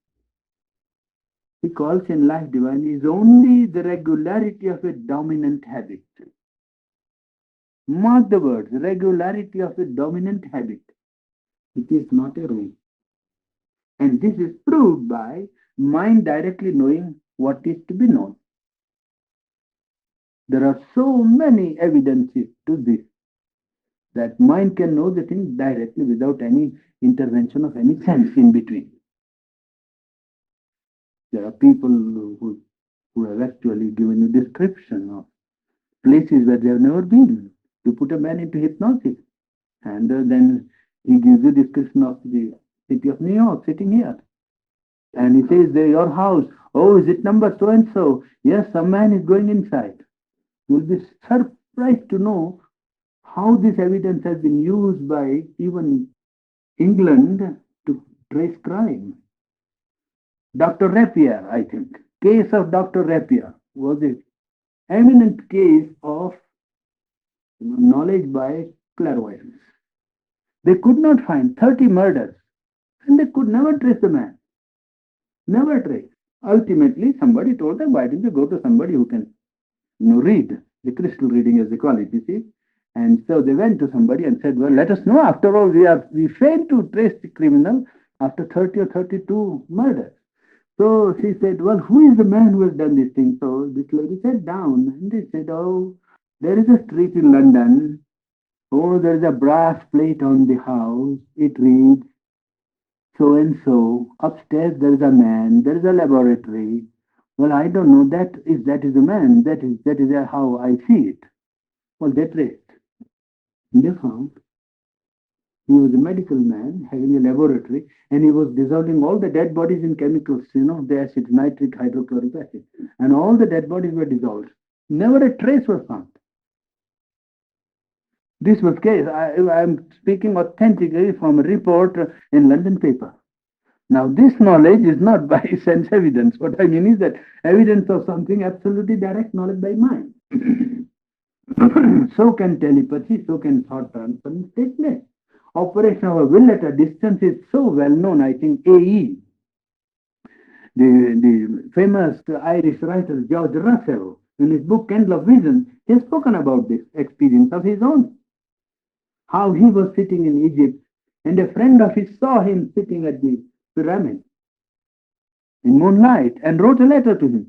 he calls in life divine, is only the regularity of a dominant habit. Mark the words, regularity of a dominant habit. It is not a rule. And this is proved by mind directly knowing what is to be known. There are so many evidences to this that mind can know the thing directly without any intervention of any sense in between. There are people who have actually given a description of places where they have never been. You put a man into hypnosis, and then he gives you description of the city of New York sitting here. And he says, there, your house. Oh, is it number so and so? Yes, some man is going inside. You will be surprised to know how this evidence has been used by even England to trace crime. Dr. Rapier, I think, case of Dr. Rapier was an eminent case of knowledge by clairvoyance. They could not find 30 murders and they could never trace the man. Never trace. Ultimately, somebody told them, why don't you go to somebody who can read, the crystal reading as they call it, you see. And so they went to somebody and said, well, let us know. After all, we failed to trace the criminal after 30 or 32 murders. So she said, well, who is the man who has done this thing? So this lady sat down and they said, oh, there is a street in London. Oh, there is a brass plate on the house. It reads, so and so. Upstairs there is a man. There is a laboratory. Well, I don't know. That is the man. That is how I see it. Well, they traced. They found he was a medical man having a laboratory, and he was dissolving all the dead bodies in chemicals, the acid, nitric hydrochloric acid. And all the dead bodies were dissolved. Never a trace was found. This was case. I am speaking authentically from a report in London paper. Now, this knowledge is not by sense evidence. What I mean is that evidence of something absolutely direct knowledge by mind. So can telepathy, so can thought transference take place. Operation of a will at a distance is so well known. I think AE, the famous Irish writer George Russell, in his book Candle of Vision, he has spoken about this experience of his own. How he was sitting in Egypt, and a friend of his saw him sitting at the pyramid in moonlight and wrote a letter to him.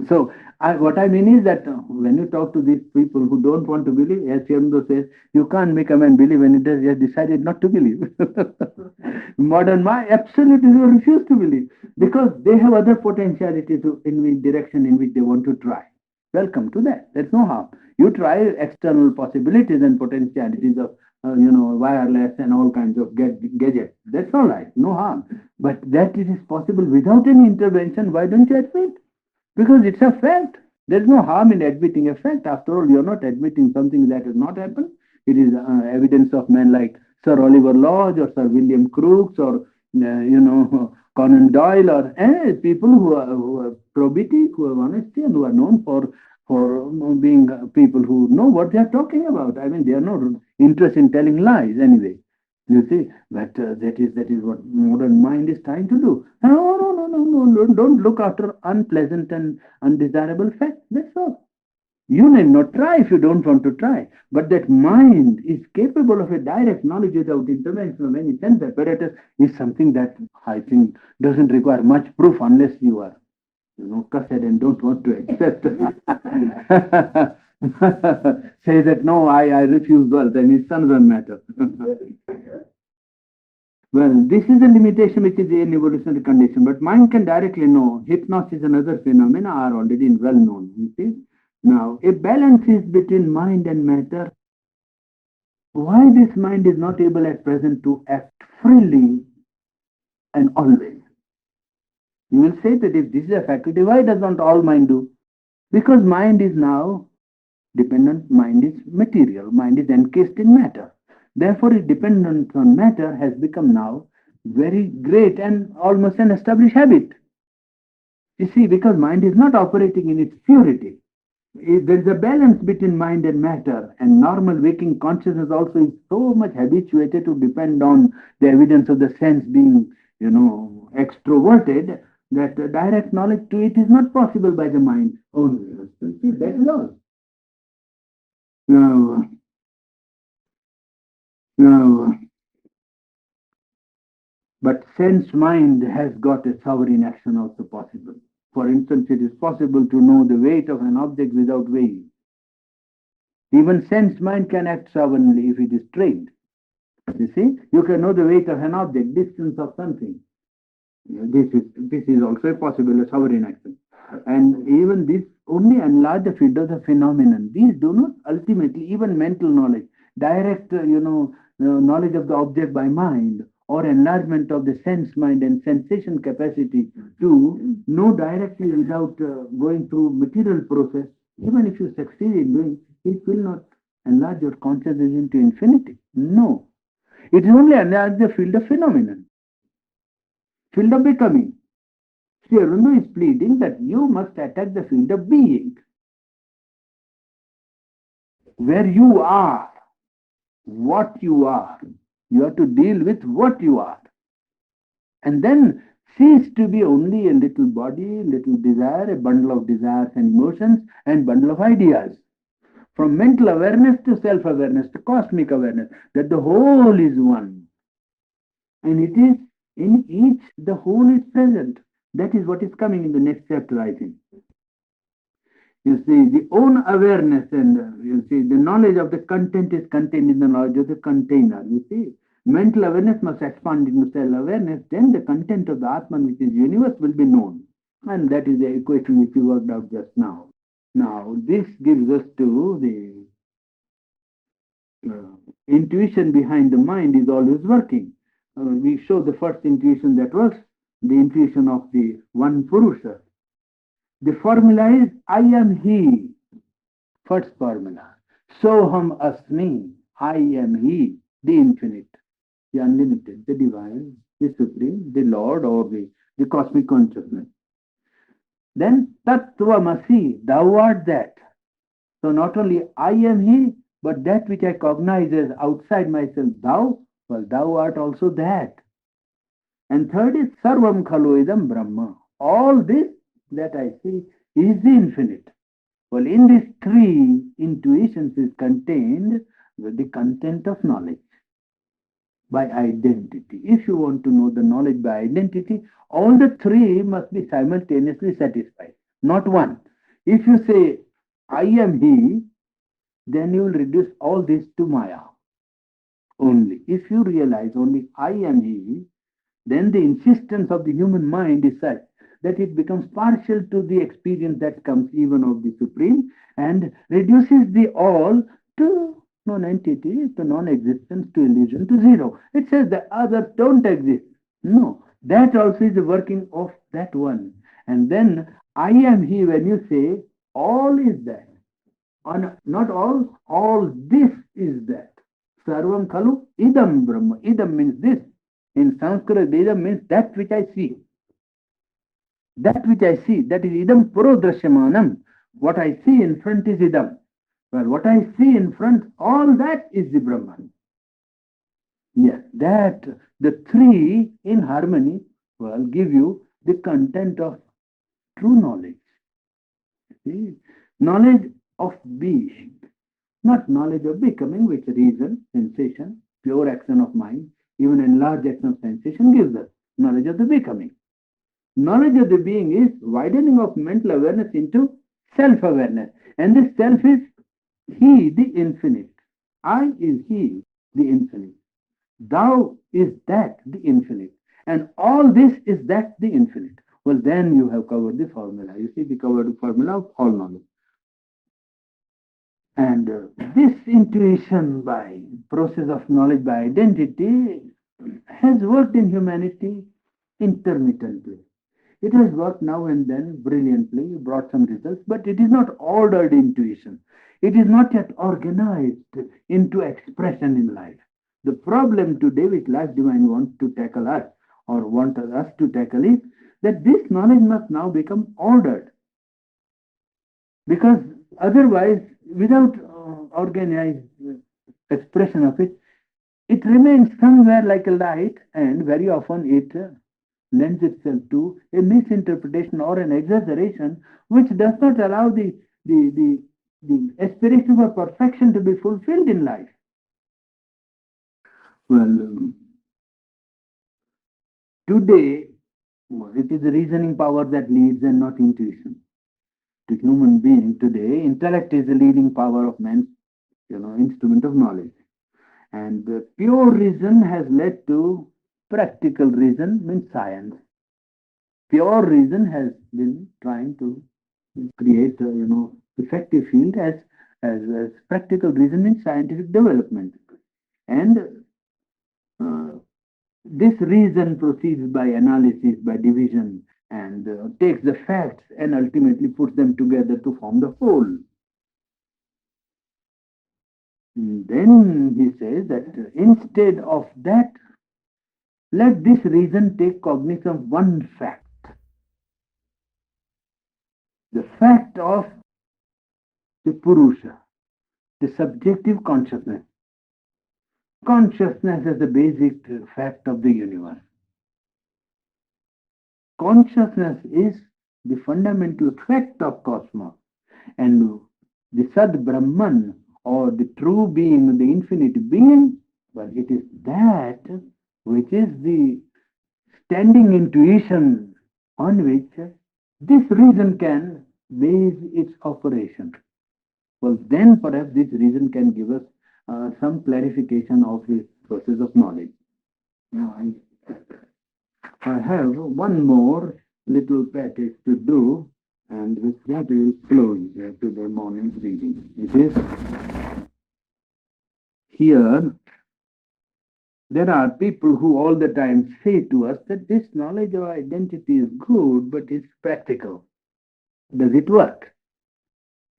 So, what I mean is that when you talk to these people who don't want to believe, as Yamdo says, you can't make a man believe when he has decided not to believe. Modern mind absolutely refuse to believe because they have other potentialities in which direction in which they want to try. Welcome to that. There's no harm. You try external possibilities and potentialities of wireless and all kinds of gadgets. That's all right. No harm. But that it is possible without any intervention, why don't you admit? Because it's a fact. There's no harm in admitting a fact. After all, you're not admitting something that has not happened. It is evidence of men like Sir Oliver Lodge or Sir William Crookes or, Conan Doyle or people who are probity, who have honesty, and who are known for being people who know what they are talking about. I mean, they are not interested in telling lies anyway. You see, but that is what modern mind is trying to do. No, don't look after unpleasant and undesirable facts. That's all. You need not try if you don't want to try. But that mind is capable of a direct knowledge without intervention of any sense apparatus is something that I think doesn't require much proof unless you are, cussed and don't want to accept. Say that no, I refuse wealth, and it's another matter. Well, this is a limitation which is an evolutionary condition, but mind can directly know. Hypnosis and other phenomena are already well known. You see? Now, a balance is between mind and matter. Why this mind is not able at present to act freely and always? You will say that if this is a faculty, why does not all mind do? Because mind is now dependent, mind is material, mind is encased in matter. Therefore, its dependence on matter has become now very great and almost an established habit. You see, because mind is not operating in its purity. There is a balance between mind and matter, and normal waking consciousness also is so much habituated to depend on the evidence of the sense being, extroverted, that direct knowledge to it is not possible by the mind only. See, that is all. Now, now, but sense mind has got a sovereign action also possible. For instance, it is possible to know the weight of an object without weighing. Even sense mind can act sovereignly if it is trained. You see, you can know the weight of an object, distance of something. This is also a possible a sovereign action. And even this only enlarge the field of the phenomenon. These do not ultimately, even mental knowledge, direct, knowledge of the object by mind, or enlargement of the sense mind and sensation capacity to know directly without going through material process. Even if you succeed in doing, it will not enlarge your consciousness into infinity. No, it is only enlarge the field of phenomenon, field of becoming. Sri Aurobindo is pleading that you must attack the field of being, where you are, what you are. You have to deal with what you are. And then cease to be only a little body, little desire, a bundle of desires and emotions, and bundle of ideas. From mental awareness to self-awareness to cosmic awareness, that the whole is one. And it is in each, the whole is present. That is what is coming in the next chapter, I think. You see, the own awareness and you see, the knowledge of the content is contained in the knowledge of the container. You see, mental awareness must expand into self-awareness, then the content of the Atman, which is universe, will be known. And that is the equation which we worked out just now. Now, this gives us to the intuition behind the mind is always working. We show the first intuition that was the intuition of the one Purusha. The formula is I am he. First formula. Soham asmi. I am he, the infinite, the unlimited, the divine, the supreme, the Lord, or the cosmic consciousness. Then tattvamasi, thou art that. So not only I am he, but that which I cognize as outside myself, thou, well, thou art also that. And third is sarvam khalu idam brahma. All this that I see is the infinite. Well, in these three intuitions is contained the content of knowledge by identity. If you want to know the knowledge by identity, all the three must be simultaneously satisfied, not one. If you say, I am he, then you will reduce all this to Maya only. If you realize only I am he, then the insistence of the human mind is such that it becomes partial to the experience that comes even of the Supreme and reduces the all to non-entity, to non-existence, to illusion, to zero. It says the others don't exist. No, that also is the working of that one. And then I am he, when you say all is that. On, not all this is that. Sarvam khalu idam brahma. Idam means this. In Sanskrit, idam means that which I see. That which I see, that is idam purodrashyamanam. What I see in front is idam. Well, what I see in front, all that is the Brahman. Yes, that the three in harmony will give you the content of true knowledge. See? Knowledge of being, not knowledge of becoming, which reason, sensation, pure action of mind, even enlarged action of sensation gives us knowledge of the becoming. Knowledge of the being is widening of mental awareness into self-awareness. And this self is he, the infinite. I is he, the infinite. Thou is that the infinite. And all this is that the infinite. Well, then you have covered the formula. You see, we covered the formula of all knowledge. And this intuition by process of knowledge by identity has worked in humanity intermittently. It has worked now and then brilliantly, brought some results, but it is not ordered intuition. It is not yet organized into expression in life. The problem today which Life Divine wants to tackle us or want us to tackle is that this knowledge must now become ordered, because otherwise, without organized expression of it, it remains somewhere like a light, and very often it lends itself to a misinterpretation or an exaggeration, which does not allow the, the, the aspiration for perfection to be fulfilled in life. Well, today, it is the reasoning power that leads and not intuition. To human being today, intellect is the leading power of man's instrument of knowledge. And pure reason has led to practical reason, means science. Pure reason has been trying to create effective field as practical reason in scientific development. And uh, this reason proceeds by analysis, by division, and takes the facts and ultimately puts them together to form the whole. And then he says that instead of that, let this reason take cognizance of one fact, the fact of the Purusha, the subjective consciousness. Consciousness is the basic fact of the universe. Consciousness is the fundamental fact of cosmos. And the Sad Brahman, or the true being, the infinite being, well, it is that which is the standing intuition on which this reason can base its operation. Well, then perhaps this reason can give us some clarification of this process of knowledge. Now, I have one more little passage to do, and with that we will close to the morning's reading. It is here, there are people who all the time say to us that this knowledge of identity is good, but it's practical. Does it work?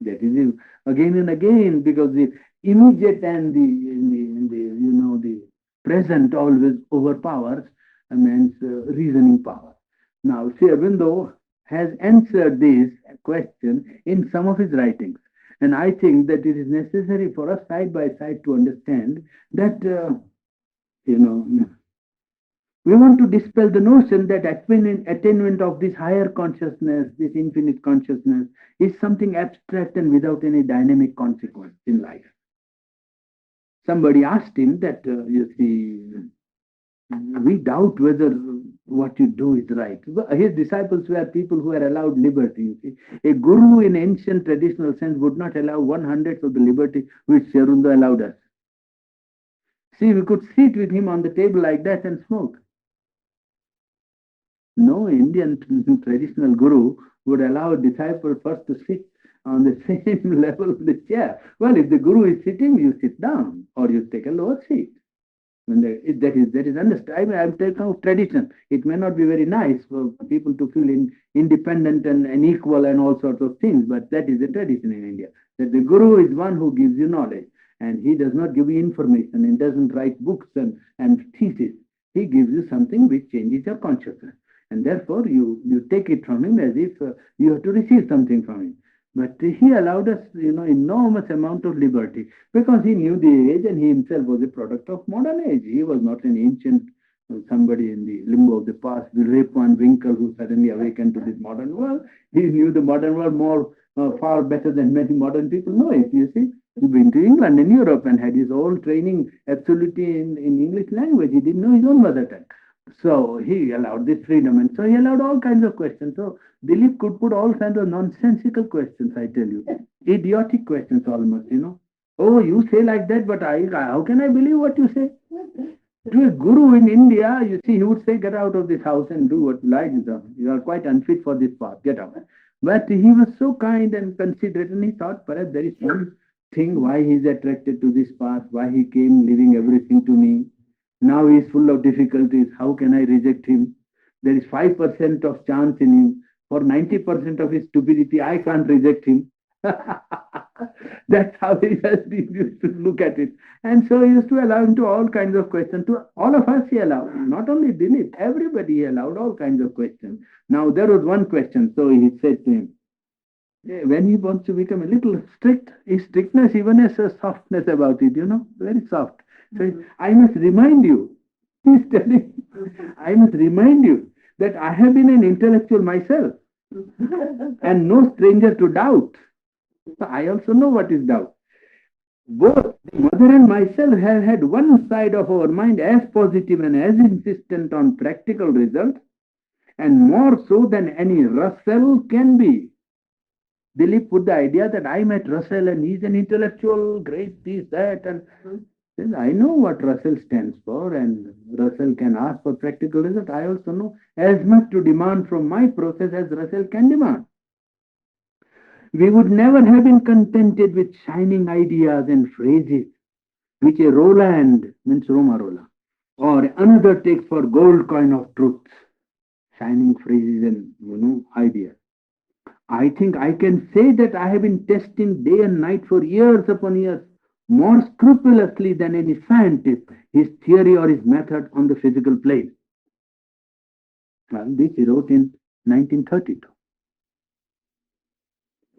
That is again and again, because the immediate and the present always overpowers a man's reasoning power. Now, Sri Aurobindo has answered this question in some of his writings, and I think that it is necessary for us side by side to understand that you know we want to dispel the notion that attainment of this higher consciousness, this infinite consciousness, is something abstract and without any dynamic consequence in life. Somebody asked him that, you see, we doubt whether what you do is right. His disciples were people who were allowed liberty. You see. A guru in ancient traditional sense would not allow 1/100th of the liberty which Sri Aurobindo allowed us. See, we could sit with him on the table like that and smoke. No Indian traditional guru would allow a disciple first to sit on the same level of the chair. Well, if the guru is sitting, you sit down or you take a lower seat. When that is understood. I mean, I'm taking out tradition. It may not be very nice for people to feel independent and equal and all sorts of things, but that is the tradition in India. That the guru is one who gives you knowledge, and he does not give you information and doesn't write books and thesis. He gives you something which changes your consciousness, and therefore you take it from him as if you have to receive something from him. But he allowed us, enormous amount of liberty because he knew the age and he himself was a product of modern age. He was not an ancient somebody in the limbo of the past, the Rip Van Winkle who suddenly awakened to this modern world. He knew the modern world more far better than many modern people know it. You see, he been to England and Europe and had his own training absolutely in English language. He didn't know his own mother tongue. So he allowed this freedom, and so he allowed all kinds of questions. So Dilip could put all kinds of nonsensical questions, I tell you, idiotic questions almost. Oh, you say like that, but how can I believe what you say? To a guru in India, you see, he would say, get out of this house and do what lies is on. You are quite unfit for this path, get out. But he was so kind and considerate, and he thought perhaps there is some thing why he is attracted to this path, why he came leaving everything to me. Now he is full of difficulties. How can I reject him? There is 5% of chance in him. For 90% of his stupidity, I can't reject him. That's how he used to look at it. And so he used to allow him to all kinds of questions. To all of us, he allowed. Not only Dilip, everybody he allowed all kinds of questions. Now, there was one question. So he said to him, when he wants to become a little strict, his strictness even has a softness about it, very soft. So I must remind you, he's telling, I must remind you that I have been an intellectual myself and no stranger to doubt. So I also know what is doubt. Both the mother and myself have had one side of our mind as positive and as insistent on practical results, and more so than any Russell can be. Dilip put the idea that I met Russell and he's an intellectual, great this, that, and says, I know what Russell stands for, and Russell can ask for practical result. I also know as much to demand from my process as Russell can demand. We would never have been contented with shining ideas and phrases which a Roland, means Roma Rola, or another takes for gold coin of truth, shining phrases and ideas. I think I can say that I have been testing day and night for years upon years, more scrupulously than any scientist, his theory or his method on the physical plane. Well, this he wrote in 1932.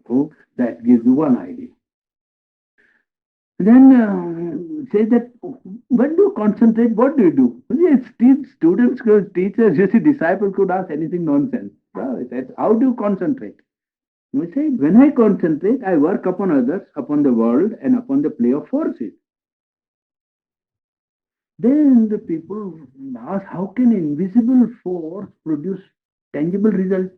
So that gives you one idea. Then say that when do you concentrate? What do you do? Students, teachers, you see, disciples could ask anything nonsense. Well, how do you concentrate? We say, when I concentrate, I work upon others, upon the world, and upon the play of forces. Then the people ask, how can invisible force produce tangible results?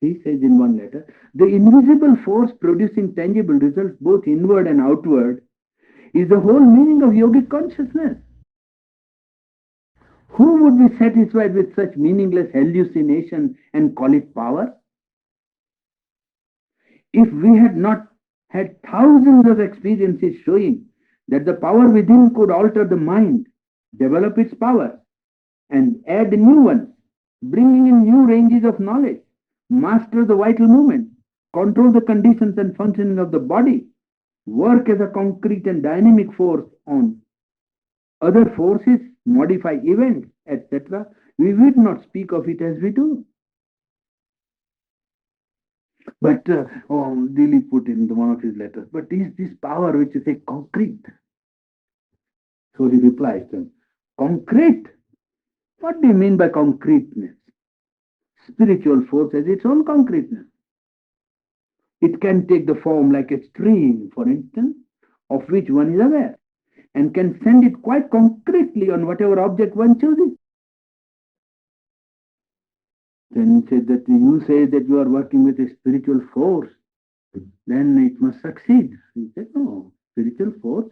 He says in one letter, the invisible force producing tangible results, both inward and outward, is the whole meaning of yogic consciousness. Who would be satisfied with such meaningless hallucination and call it power? If we had not had thousands of experiences showing that the power within could alter the mind, develop its power, and add new ones, bringing in new ranges of knowledge, master the vital movement, control the conditions and functioning of the body, work as a concrete and dynamic force on other forces, modify events, etc., we would not speak of it as we do. But Dilip put in one of his letters, but is this power which is a concrete? So he replies to him, concrete? What do you mean by concreteness? Spiritual force has its own concreteness. It can take the form like a stream, for instance, of which one is aware, and can send it quite concretely on whatever object one chooses. Then he said that you say that you are working with a spiritual force, then it must succeed. He said, no, spiritual force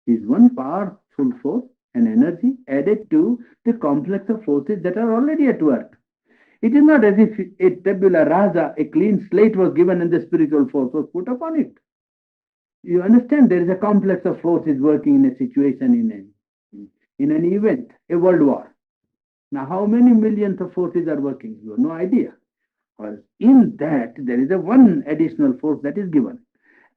is one powerful force, an energy added to the complex of forces that are already at work. It is not as if a tabula rasa, a clean slate was given and the spiritual force was put upon it. You understand, there is a complex of forces working in a situation, in an event, a world war. Now, how many millions of forces are working? You have no idea. Well, in that, there is a one additional force that is given.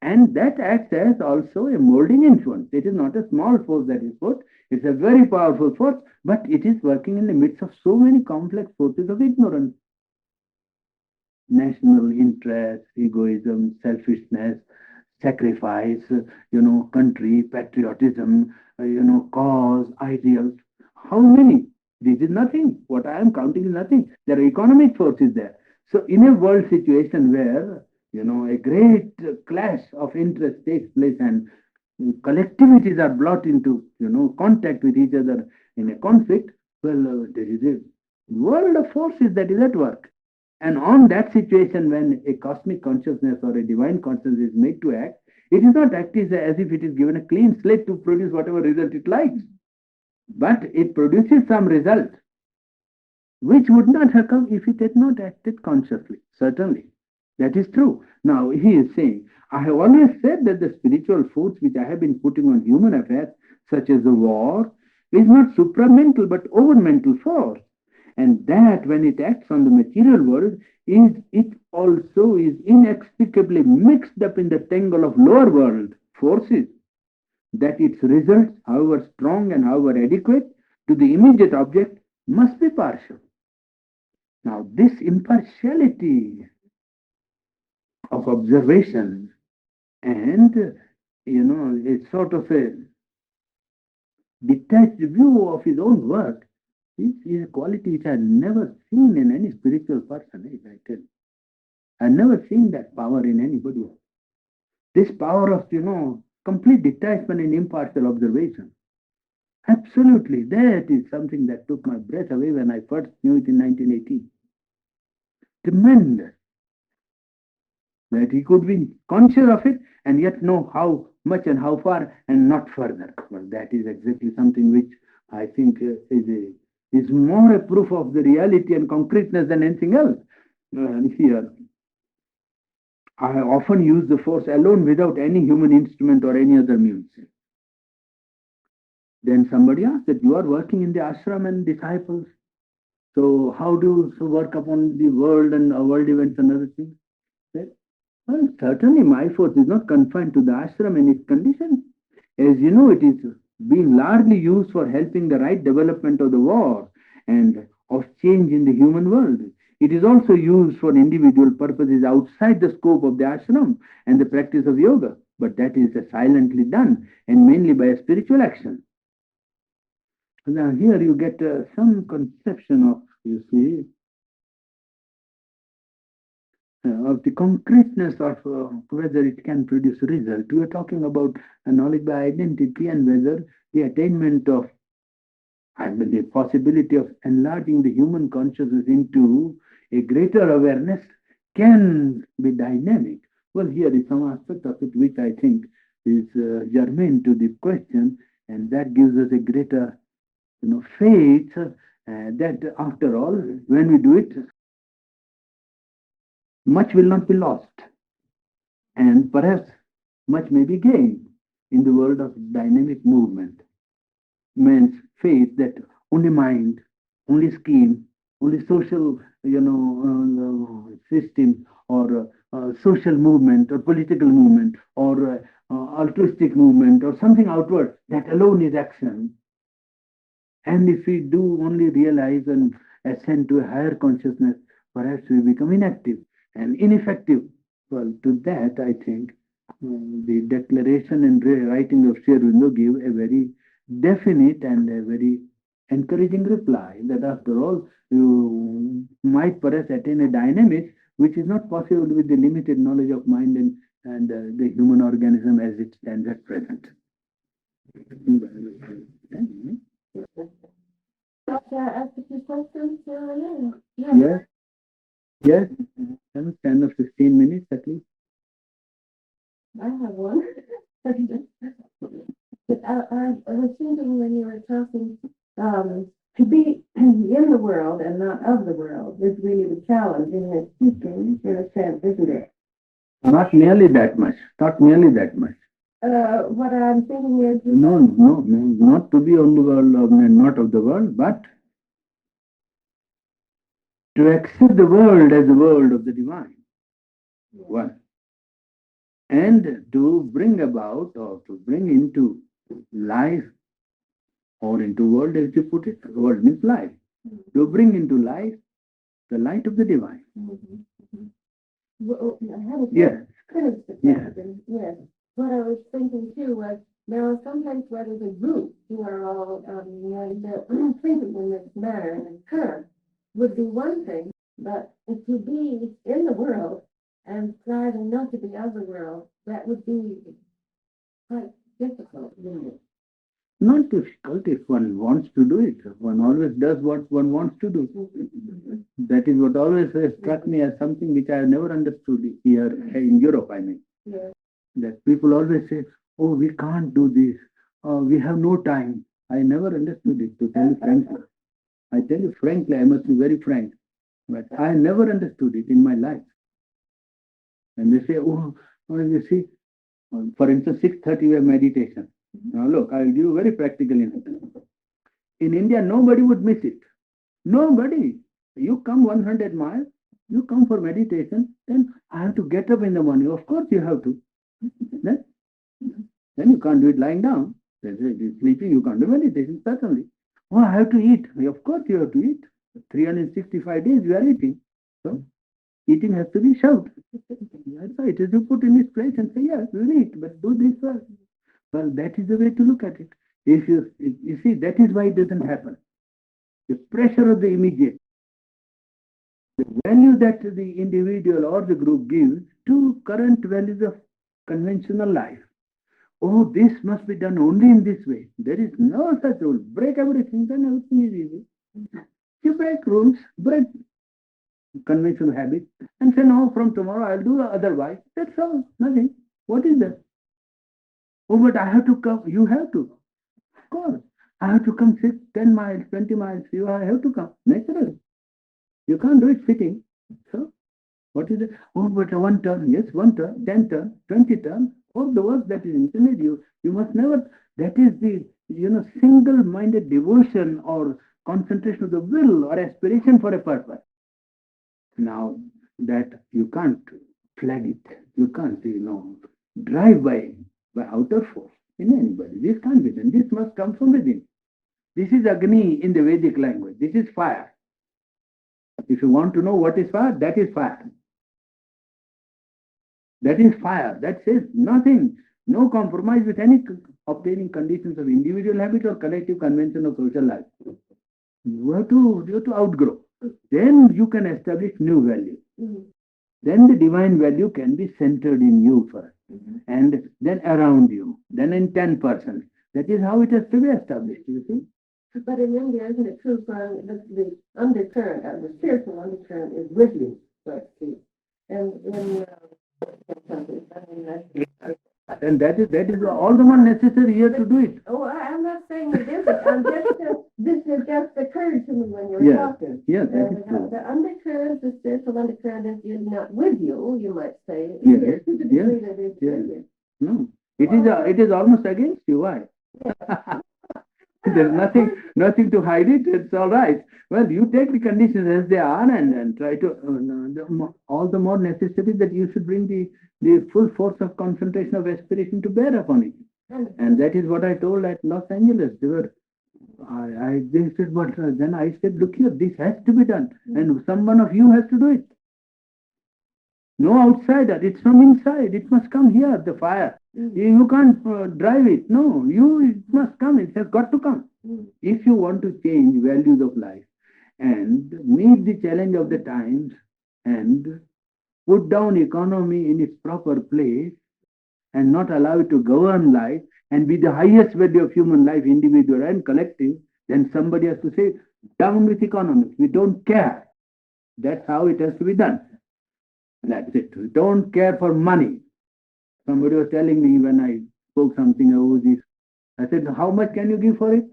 And that acts as also a molding influence. It is not a small force that is put. It's a very powerful force, but it is working in the midst of so many complex forces of ignorance. National interest, egoism, selfishness, sacrifice, country, patriotism, cause, ideals. How many? This is nothing. What I am counting is nothing. There are economic forces there. So in a world situation where, a great clash of interest takes place and collectivities are brought into, contact with each other in a conflict, well, there is a world of forces that is at work. And on that situation, when a cosmic consciousness or a divine consciousness is made to act, It is not acting as if it is given a clean slate to produce whatever result it likes, but it produces some result which would not have come if it had not acted consciously. Certainly. That is true. Now, he is saying, I have always said that the spiritual force which I have been putting on human affairs, such as the war, is not supramental but overmental force. And that when it acts on the material world, it also is inextricably mixed up in the tangle of lower world forces, that its results, however strong and however adequate to the immediate object, must be partial. Now, this impartiality of observation and, a sort of a detached view of his own work is a quality which I have never seen in any spiritual person, I tell you. I have never seen that power in anybody else. This power of, complete detachment and impartial observation. Absolutely, that is something that took my breath away when I first knew it in 1918. Tremendous. That he could be conscious of it and yet know how much and how far and not further. Well, that is exactly something which I think is more a proof of the reality and concreteness than anything else. Here, I often use the force alone without any human instrument or any other means. Then somebody asked that you are working in the ashram and disciples. So how do you work upon the world and world events and other things? Well, certainly my force is not confined to the ashram and its conditions. As you know, it is being largely used for helping the right development of the war and of change in the human world. It is also used for individual purposes outside the scope of the ashram and the practice of yoga, but that is silently done and mainly by a spiritual action. Now, here you get some conception of, you see, of the concreteness of whether it can produce result. We are talking about a knowledge by identity and whether the attainment of the possibility of enlarging the human consciousness into a greater awareness can be dynamic. Well, here is some aspect of it which I think is germane to the question, and that gives us a greater, faith that after all, when we do it, much will not be lost, and perhaps much may be gained in the world of dynamic movement. Man's faith that only mind, only scheme, only social, system or social movement or political movement or altruistic movement or something outward, that alone is action. And if we do only realize and ascend to a higher consciousness, perhaps we become inactive and ineffective. Well, to that, I think the declaration and writing of Sri Aurobindo gave a very definite and a very encouraging reply that after all, you might perhaps attain a dynamic which is not possible with the limited knowledge of mind and the human organism as it stands at present. Ask a few questions. Yes, yes, 10 or 15 minutes at least. I have one. But I was thinking when you were talking, to be in the world and not of the world is really the challenge in your teaching, in a sense, isn't it? Not nearly that much. Not nearly that much. What I'm thinking is... No, not to be on the world and not of the world, but to accept the world as the world of the divine. One. And to bring about or to bring into life or into world as you put it, world means life. To bring into life the light of the divine. Well, I had a Yes. Yes. Yes. What I was thinking too was there are sometimes where there's a group who are all thinking in this manner and in turn would be one thing, but if you be in the world and striving not to be of the world, that would be quite difficult, wouldn't it? Not difficult if one wants to do it. One always does what one wants to do. That is what always struck me as something which I have never understood here in Europe, I mean. Yes. That people always say, oh, we can't do this. We have no time. I never understood it, to tell you frankly. I tell you frankly, I must be very frank, but I never understood it in my life. And they say, oh, you see, for instance, 6:30 we have meditation. Now look, I'll give you very practical instance. In India, nobody would miss it. Nobody. You come 100 miles, you come for meditation, then I have to get up in the morning. Of course you have to. Then, then you can't do it lying down. Then sleeping, you can't do meditation, certainly. Oh, I have to eat. Of course you have to eat. 365 days you are eating. So eating has to be shoved. That's why it is you put in its place and say, yes, we'll eat, but do this first. Well, that is the way to look at it. If you see, that is why it doesn't happen. The pressure of the immediate, the value that the individual or the group gives to current values of conventional life. Oh, this must be done only in this way. There is no such rule. Break everything, then everything is easy. You break rules, break conventional habits, and say, no, from tomorrow I'll do otherwise. That's all, nothing. What is that? Oh, but I have to come. You have to. Of course. I have to come 10 miles, 20 miles. You have to come. Naturally. You can't do it sitting. So, what is it? Oh, but one turn. Yes, one turn, 10 turn, 20 turn. All the work that is intended you must never, that is the, single-minded devotion or concentration of the will or aspiration for a purpose. Now, that you can't flag it. You can't, drive by outer force in anybody. This can't be done. This must come from within. This is Agni in the Vedic language. This is fire. If you want to know what is fire, that is fire. That is fire. That says nothing. No compromise with any obtaining conditions of individual habit or collective convention of social life. You have to outgrow. Then you can establish new value. Then the divine value can be centered in you first, and then around you, then in 10%. That is how it has to be established, you see. But in India, isn't it true, Brian, that the undercurrent, the spiritual undercurrent is with you, so to speak. And in countries, and that is all the more necessary here to do it. Oh, I'm not saying it isn't. I'm just this has just occurred to me when you were Yes, talking. yes, that is true. The undercurrent, the spiritual undercurrent is not with you, you might say. Yes, It is to the yes, degree that it's yes. with you. No, it is almost against you. Why? There's nothing to hide it. It's all right. Well, you take the conditions as they are and try to, all the more necessary that you should bring the full force of concentration of aspiration to bear upon it. And that is what I told at Los Angeles. They said, but then I said, look here, this has to be done. And someone of you has to do it. No outsider. It's from inside. It must come here, the fire. You can't drive it. No, it must come. It has got to come. If you want to change values of life and meet the challenge of the times and put down economy in its proper place and not allow it to govern life and be the highest value of human life, individual and collective, then somebody has to say, down with economics. We don't care. That's how it has to be done. That's it. We don't care for money. Somebody was telling me when I spoke something about this. I said, how much can you give for it?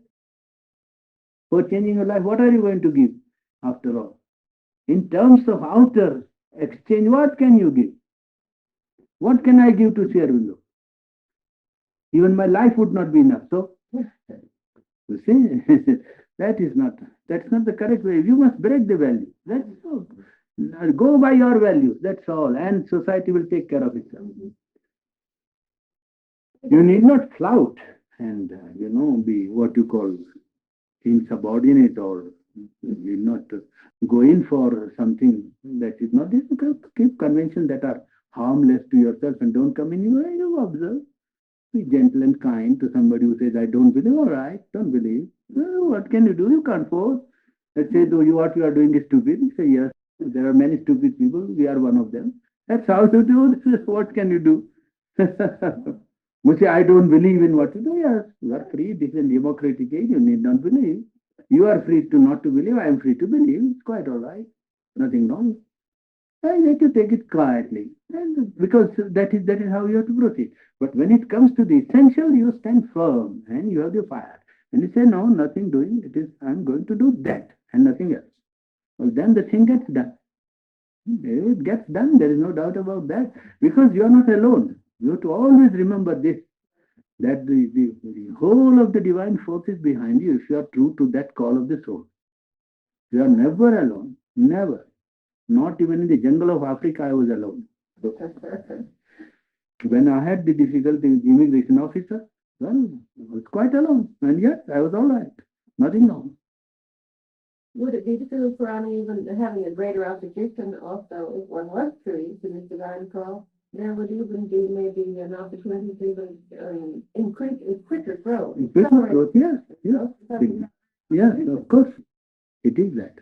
For changing your life, what are you going to give after all? In terms of outer exchange, what can you give? What can I give to Sherwindo? Even my life would not be enough. So, you see, that's not the correct way. You must break the value. That's all. Go by your values. That's all. And society will take care of itself. You need not flout and, be what you call insubordinate or you need not go in for something that is not. Keep conventions that are harmless to yourself and don't come in. You observe. Be gentle and kind to somebody who says, I don't believe. All right, don't believe. What can you do? You can't force. Let's say, what you are doing is stupid. You say, yes, there are many stupid people. We are one of them. That's how you do this. What can you do? You say, I don't believe in what you do. Yes, you are free. This is a democratic age. You need not believe. You are free to not to believe. I am free to believe. It's quite all right. Nothing wrong. I need to take it quietly, and because that is how you have to proceed. But when it comes to the essential, you stand firm and you have the fire. And you say, no, nothing doing. It is I'm going to do that and nothing else. Well, then the thing gets done. It gets done. There is no doubt about that because you are not alone. You have to always remember this that the whole of the divine force is behind you if you are true to that call of the soul. You are never alone. Never. Not even in the jungle of Africa, I was alone. So when I had the difficulty with the immigration officer, well, I was quite alone. And yet I was all right. Nothing wrong. Would it be true, Purani, even having a greater opposition also, if one was true to this divine call, there would even be maybe an opportunity to even increase quicker growth. Quicker growth, yes. Yes. Yes, of course. It is that.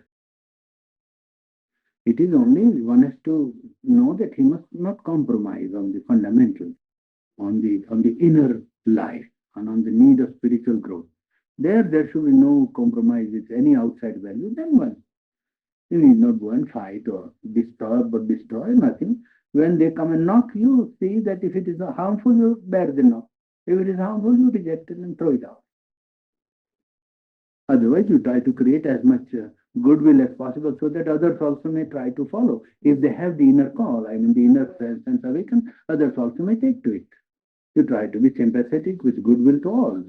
It is only one has to know that he must not compromise on the fundamentals, on the inner life, and on the need of spiritual growth. There should be no compromise with any outside value. Then one, you need not go and fight or disturb or destroy nothing. When they come and knock, you see that if it is harmful, you bear the knock. If it is harmful, you reject it and throw it out. Otherwise, you try to create as much goodwill as possible so that others also may try to follow. If they have the inner call, I mean the inner sense awakened, others also may take to it. You try to be sympathetic with goodwill to all.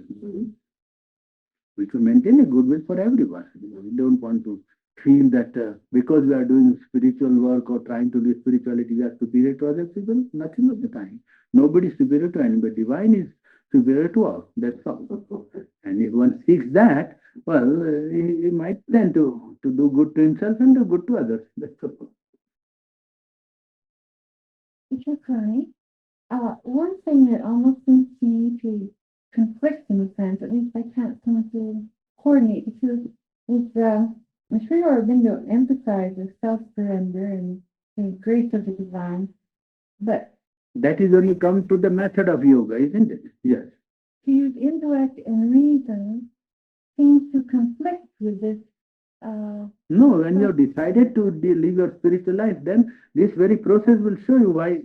We should maintain a goodwill for everyone. We don't want to feel that because we are doing spiritual work or trying to do spirituality, we are superior to other people. Nothing of the kind. Nobody is superior to anybody. Divine is superior to all. That's all. And if one seeks that, well, he might plan to do good to himself and do good to others. That's all. Teacher Curry, one thing that almost seems to me to conflict in a sense, at least I can't seem to coordinate the two, is Sri Aurobindo emphasizes self-surrender and the grace of the divine, but That is when you come to the method of yoga, isn't it? Yes. to use intellect and reason seems to conflict with this. No, when you have decided to live your spiritual life, then this very process will show you why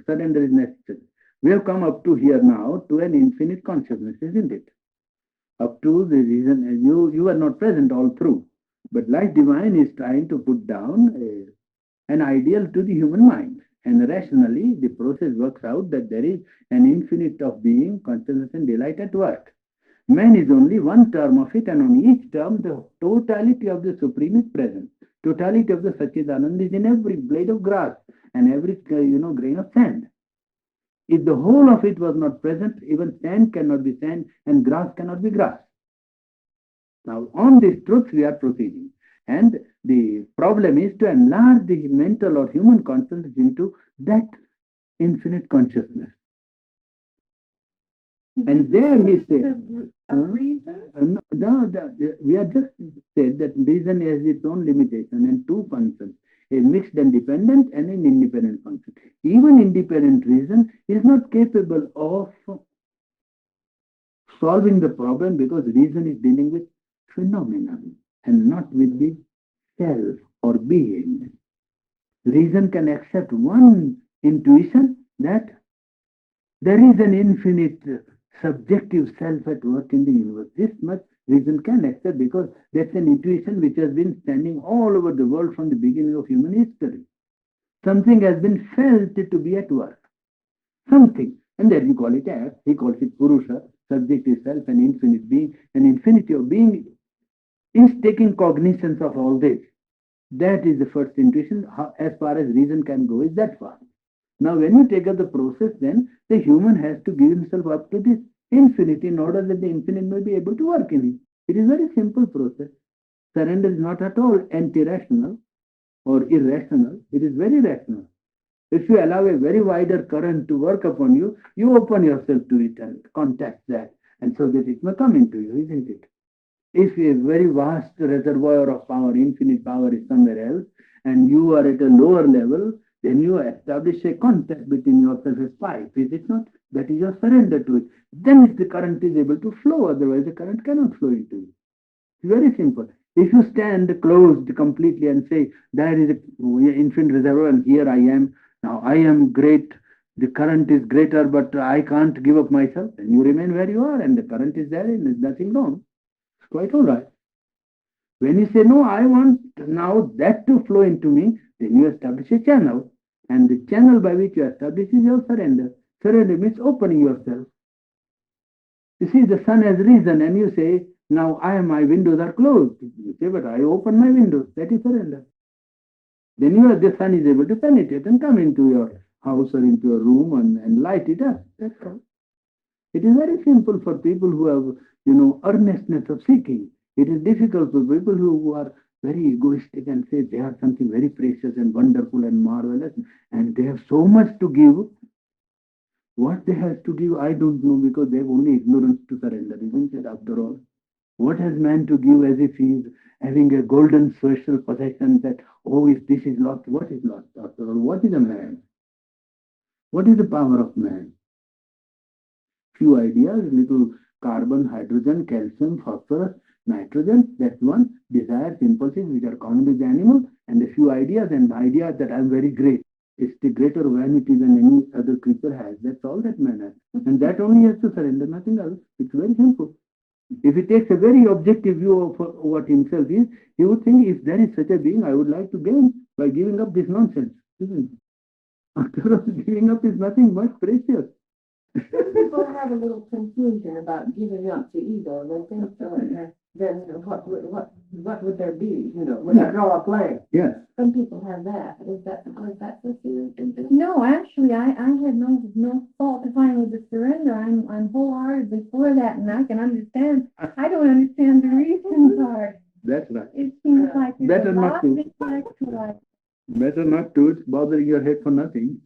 surrender is necessary. We have come up to here now to an infinite consciousness, isn't it? Up to the reason, and you are not present all through. But life divine is trying to put down an ideal to the human mind. And rationally, the process works out that there is an infinite of being, consciousness, and delight at work. Man is only one term of it, and on each term, the totality of the Supreme is present. Totality of the Satchidanand is in every blade of grass and every grain of sand. If the whole of it was not present, even sand cannot be sand and grass cannot be grass. Now, on this truth, we are proceeding. And the problem is to enlarge the mental or human consciousness into that infinite consciousness. And there he says, we have just said that reason has its own limitation and two functions, a mixed and dependent and an independent function. Even independent reason is not capable of solving the problem because reason is dealing with phenomenon and not with the self or being. Reason can accept one intuition that there is an infinite subjective self at work in the universe. This much reason can accept because that's an intuition which has been standing all over the world from the beginning of human history. Something has been felt to be at work. Something. And there you call it as, he calls it Purusha, subjective self, and infinite being. An infinity of being is taking cognizance of all this. That is the first intuition. As far as reason can go, is that far. Now, when you take up the process, then the human has to give himself up to this infinity in order that the infinite may be able to work in him. It is a very simple process. Surrender is not at all anti-rational or irrational. It is very rational. If you allow a very wider current to work upon you, you open yourself to it and contact that, and so that it may come into you, isn't it? If a very vast reservoir of power, infinite power is somewhere else, and you are at a lower level, then you establish a contact between yourself as pipe, is it not? That is your surrender to it. Then if the current is able to flow, otherwise the current cannot flow into you. It's very simple. If you stand closed completely and say, there is an infinite reservoir and here I am, now I am great, the current is greater, but I can't give up myself, then you remain where you are and the current is there and there's nothing wrong. It's quite all right. When you say, no, I want now that to flow into me, then you establish a channel. And the channel by which you establish is your surrender. Surrender means opening yourself. You see, the sun has risen, and you say, now my windows are closed. You say, but I open my windows. That is surrender. Then the sun is able to penetrate and come into your house or into your room and light it up. That's all. It is very simple for people who have, earnestness of seeking. It is difficult for people who are very egoistic and say they are something very precious and wonderful and marvelous, and they have so much to give. What they have to give, I don't know, because they have only ignorance to surrender, isn't it, after all? What has man to give as if he is having a golden social possession that, oh, if this is lost, what is lost after all? What is a man? What is the power of man? Few ideas, little carbon, hydrogen, calcium, phosphorus, nitrogen, that's one, desires, impulses, which are common with the animal, and a few ideas, and the idea that I'm very great. It's the greater vanity than any other creature has. That's all that man has. And that only has to surrender, nothing else. It's very simple. If he takes a very objective view of what himself is, he would think, if there is such a being, I would like to gain by giving up this nonsense. Isn't it? After all, giving up is nothing much precious. People have a little confusion about giving up the ego. They think then what would there be? When you draw a blank. Yes. Some people have that. Was that what you were thinking? No, actually, I had no fault to find with the surrender. I'm wholeheartedly for that, and I can understand. I don't understand the reason part. That's right. It seems like there's Better a not lot to. of intellectual. Better not to. It's bothering your head for nothing.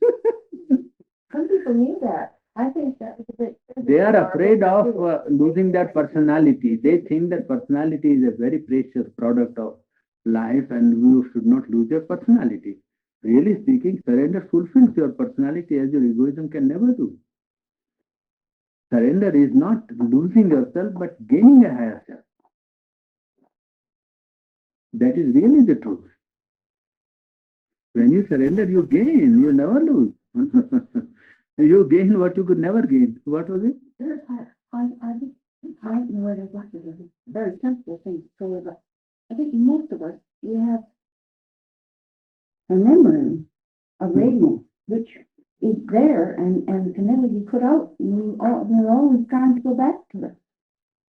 Some people need that. I think that was a bit. They are afraid of losing their personality. They think that personality is a very precious product of life and you should not lose your personality. Really speaking, surrender fulfills your personality as your egoism can never do. Surrender is not losing yourself but gaining a higher self. That is really the truth. When you surrender, you gain, you never lose. You gain what you could never gain. What was it? I don't know whether what is a very sensible thing to say, but I think most of us, we have a memory of radio, which is there and can never be put out. We're always trying to go back to it.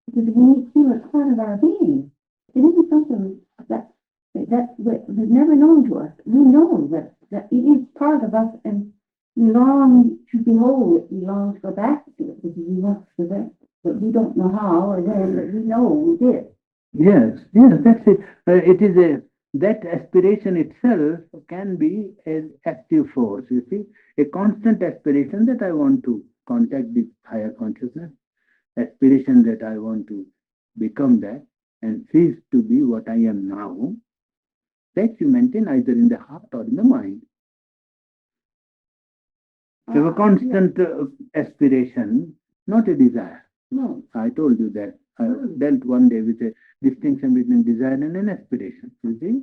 Because we feel it's part of our being. It isn't something that was never known to us. We know that it is part of us and we long to behold it. We long to go back to it because we want to that. But we don't know how or when, but we know we did. Yes, yes, that's it. It is that aspiration itself can be an active force. You see, a constant aspiration that I want to contact this higher consciousness, aspiration that I want to become that and cease to be what I am now. That you maintain either in the heart or in the mind. You have a constant aspiration, not a desire. No. I told you that. I dealt one day with a distinction between desire and an aspiration. You see?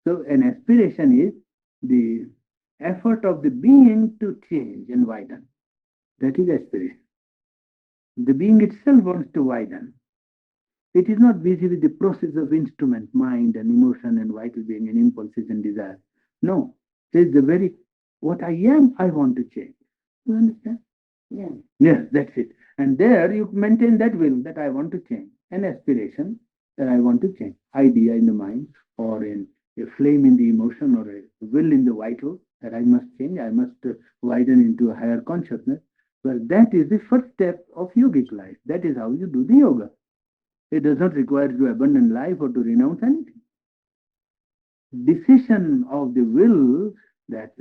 So an aspiration is the effort of the being to change and widen. That is aspiration. The being itself wants to widen. It is not busy with the process of instrument, mind and emotion and vital being and impulses and desire. No. It is the very, what I am, I want to change. You understand? Yeah. Yes, that's it. And there you maintain that will that I want to change, an aspiration that I want to change, idea in the mind or in a flame in the emotion or a will in the vital that I must change, I must widen into a higher consciousness. Well, that is the first step of yogic life. That is how you do the yoga. It does not require to abandon life or to renounce anything. Decision of the will that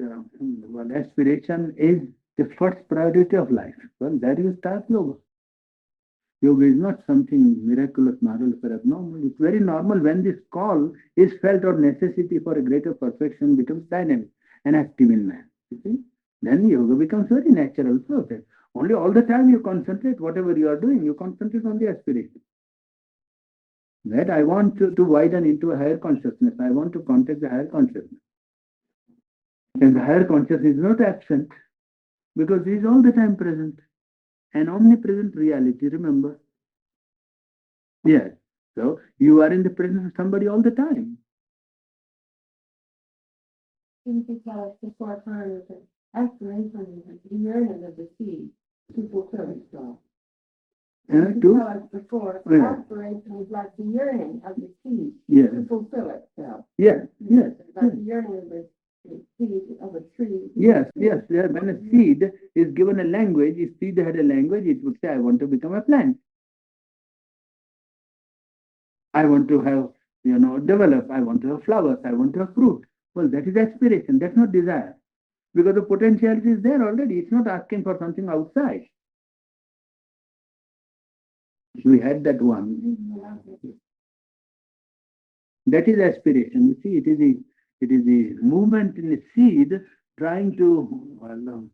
aspiration is the first priority of life. Well, there you start yoga. Yoga is not something miraculous, marvelous, or abnormal. It's very normal when this call is felt or necessity for a greater perfection becomes dynamic and active in man. You see? Then yoga becomes very natural process. Only all the time you concentrate, whatever you are doing, you concentrate on the aspiration. That I want to widen into a higher consciousness. I want to contact the higher consciousness. And the higher consciousness is not absent because he is all the time present. An omnipresent reality, remember? Yes. So you are in the presence of somebody all the time. Didn't you tell us before time that aspiration is the yearning of the seed to fulfill itself? Didn't you tell us before Yeah. aspiration is like the yearning of the seed Yes. to fulfill itself? Yes. Yes. Like the yearning of the seed of a tree. Yes. Yes. Yeah. When a seed is given a language, if seed had a language, it would say, I want to become a plant. I want to have, develop. I want to have flowers. I want to have fruit. Well, that is aspiration. That's not desire. Because the potentiality is there already. It's not asking for something outside. We had that one. That is aspiration. You see, it is the movement in the seed trying to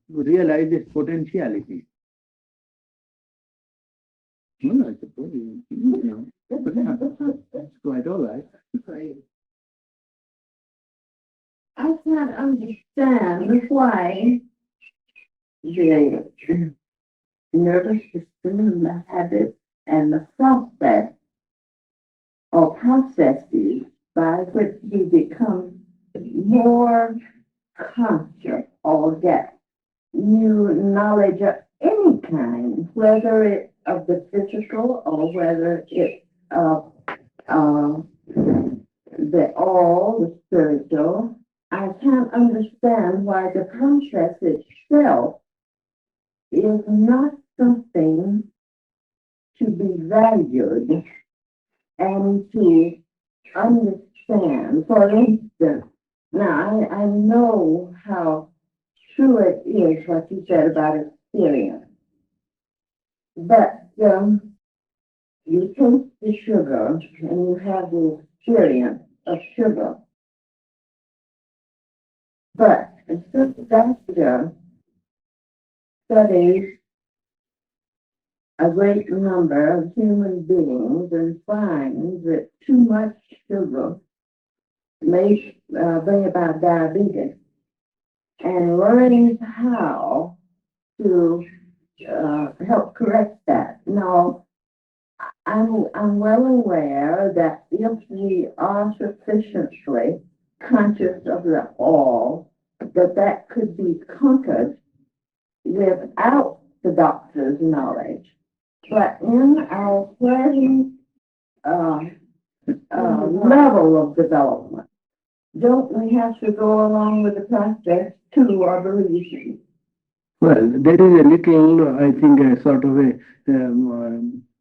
realize its potentiality. Well, I suppose it's quite all right. I can't understand why the nervous system and the habits and the process or processes by which we become more conscious or get new knowledge of any kind, whether it's of the physical or whether it's of the all, the spiritual. I can't understand why the process itself is not something to be valued and to understand. For instance, now I know how true it is what you said about experience, but you taste the sugar and you have the experience of sugar. But since doctor studies a great number of human beings and finds that too much sugar may bring about diabetes, and learning how to help correct that. Now, I'm well aware that if we are sufficiently conscious of the all, that could be conquered without the doctor's knowledge. But in our present uh, level of development, don't we have to go along with the process to our beliefs? Well, there is a little, I think, a sort of a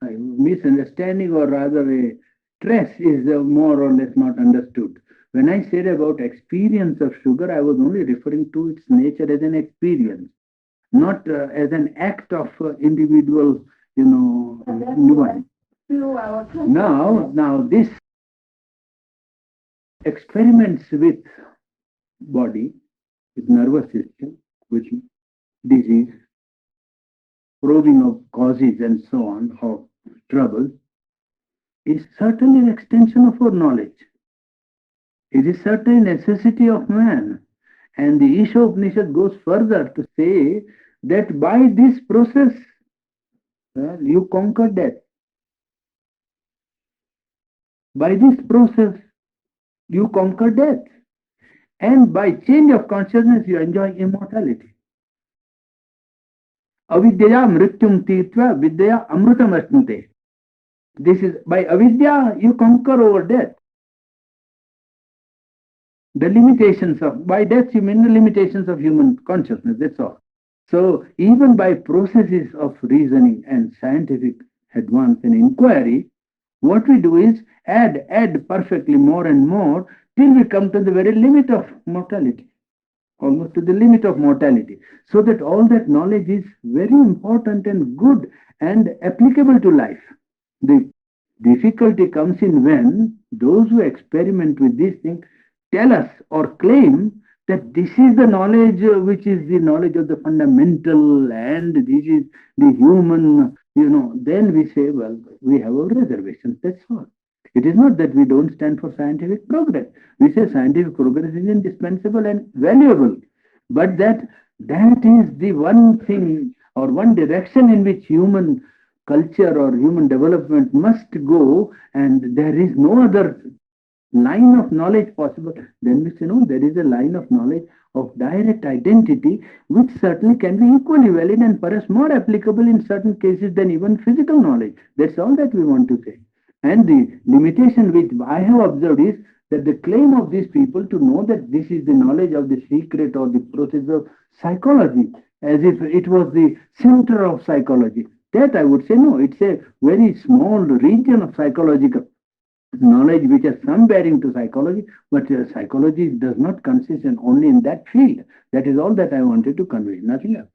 misunderstanding, or rather a stress is more or less not understood. When I said about experience of sugar, I was only referring to its nature as an experience, not as an act of individual, nuance. Now, this experiments with body, with nervous system, with disease, probing of causes and so on, of trouble, is certainly an extension of our knowledge. It is certainly a necessity of man. And the Isha Upanishad goes further to say that by this process, you conquer death. By this process, you conquer death. And by change of consciousness, you enjoy immortality. Avidyaya mrityum tirtva vidyaya amrutam asnute. This is by avidya, you conquer over death. The limitations of, by death you mean the limitations of human consciousness, that's all. So even by processes of reasoning and scientific advance and inquiry, what we do is add perfectly more and more till we come to the very limit of mortality, almost to the limit of mortality. So that all that knowledge is very important and good and applicable to life. The difficulty comes in when those who experiment with these things tell us or claim that this is the knowledge which is the knowledge of the fundamental and this is the human, then we say, well, we have our reservations, that's all. It is not that we don't stand for scientific progress. We say scientific progress is indispensable and valuable, but that is the one thing or one direction in which human culture or human development must go, and there is no other line of knowledge possible. Then we say, no, there is a line of knowledge of direct identity, which certainly can be equally valid and perhaps more applicable in certain cases than even physical knowledge. That's all that we want to say. And the limitation which I have observed is that the claim of these people to know that this is the knowledge of the secret or the process of psychology, as if it was the center of psychology. That I would say, no, it's a very small region of psychological knowledge which has some bearing to psychology, but psychology does not consist in only in that field. That is all that I wanted to convey, nothing else.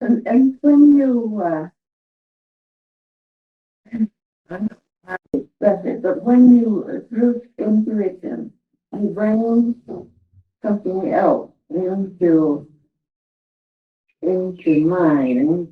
And when you, express it, but when you through intuition, you bring something else into mind,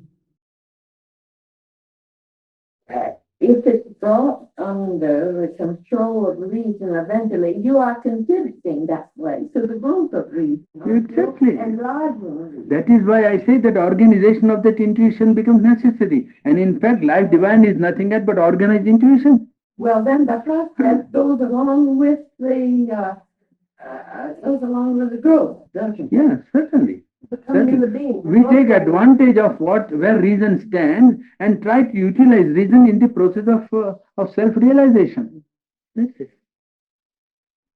if it's brought under the control of reason, eventually you are contributing that way to the growth of reason. Exactly. Enlarging reason. That is why I say that organization of that intuition becomes necessary. And in fact, life divine is nothing else but organized intuition. Well, then the process goes along with the growth, doesn't it? Yes, certainly. Becoming the being. We take advantage of where reason stands and try to utilize reason in the process of self-realization. That's it.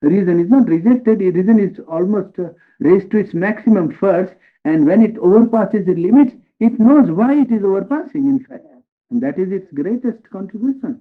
Reason is not rejected. Reason is almost raised to its maximum first, and when it overpasses the limits, it knows why it is overpassing, in fact. And that is its greatest contribution.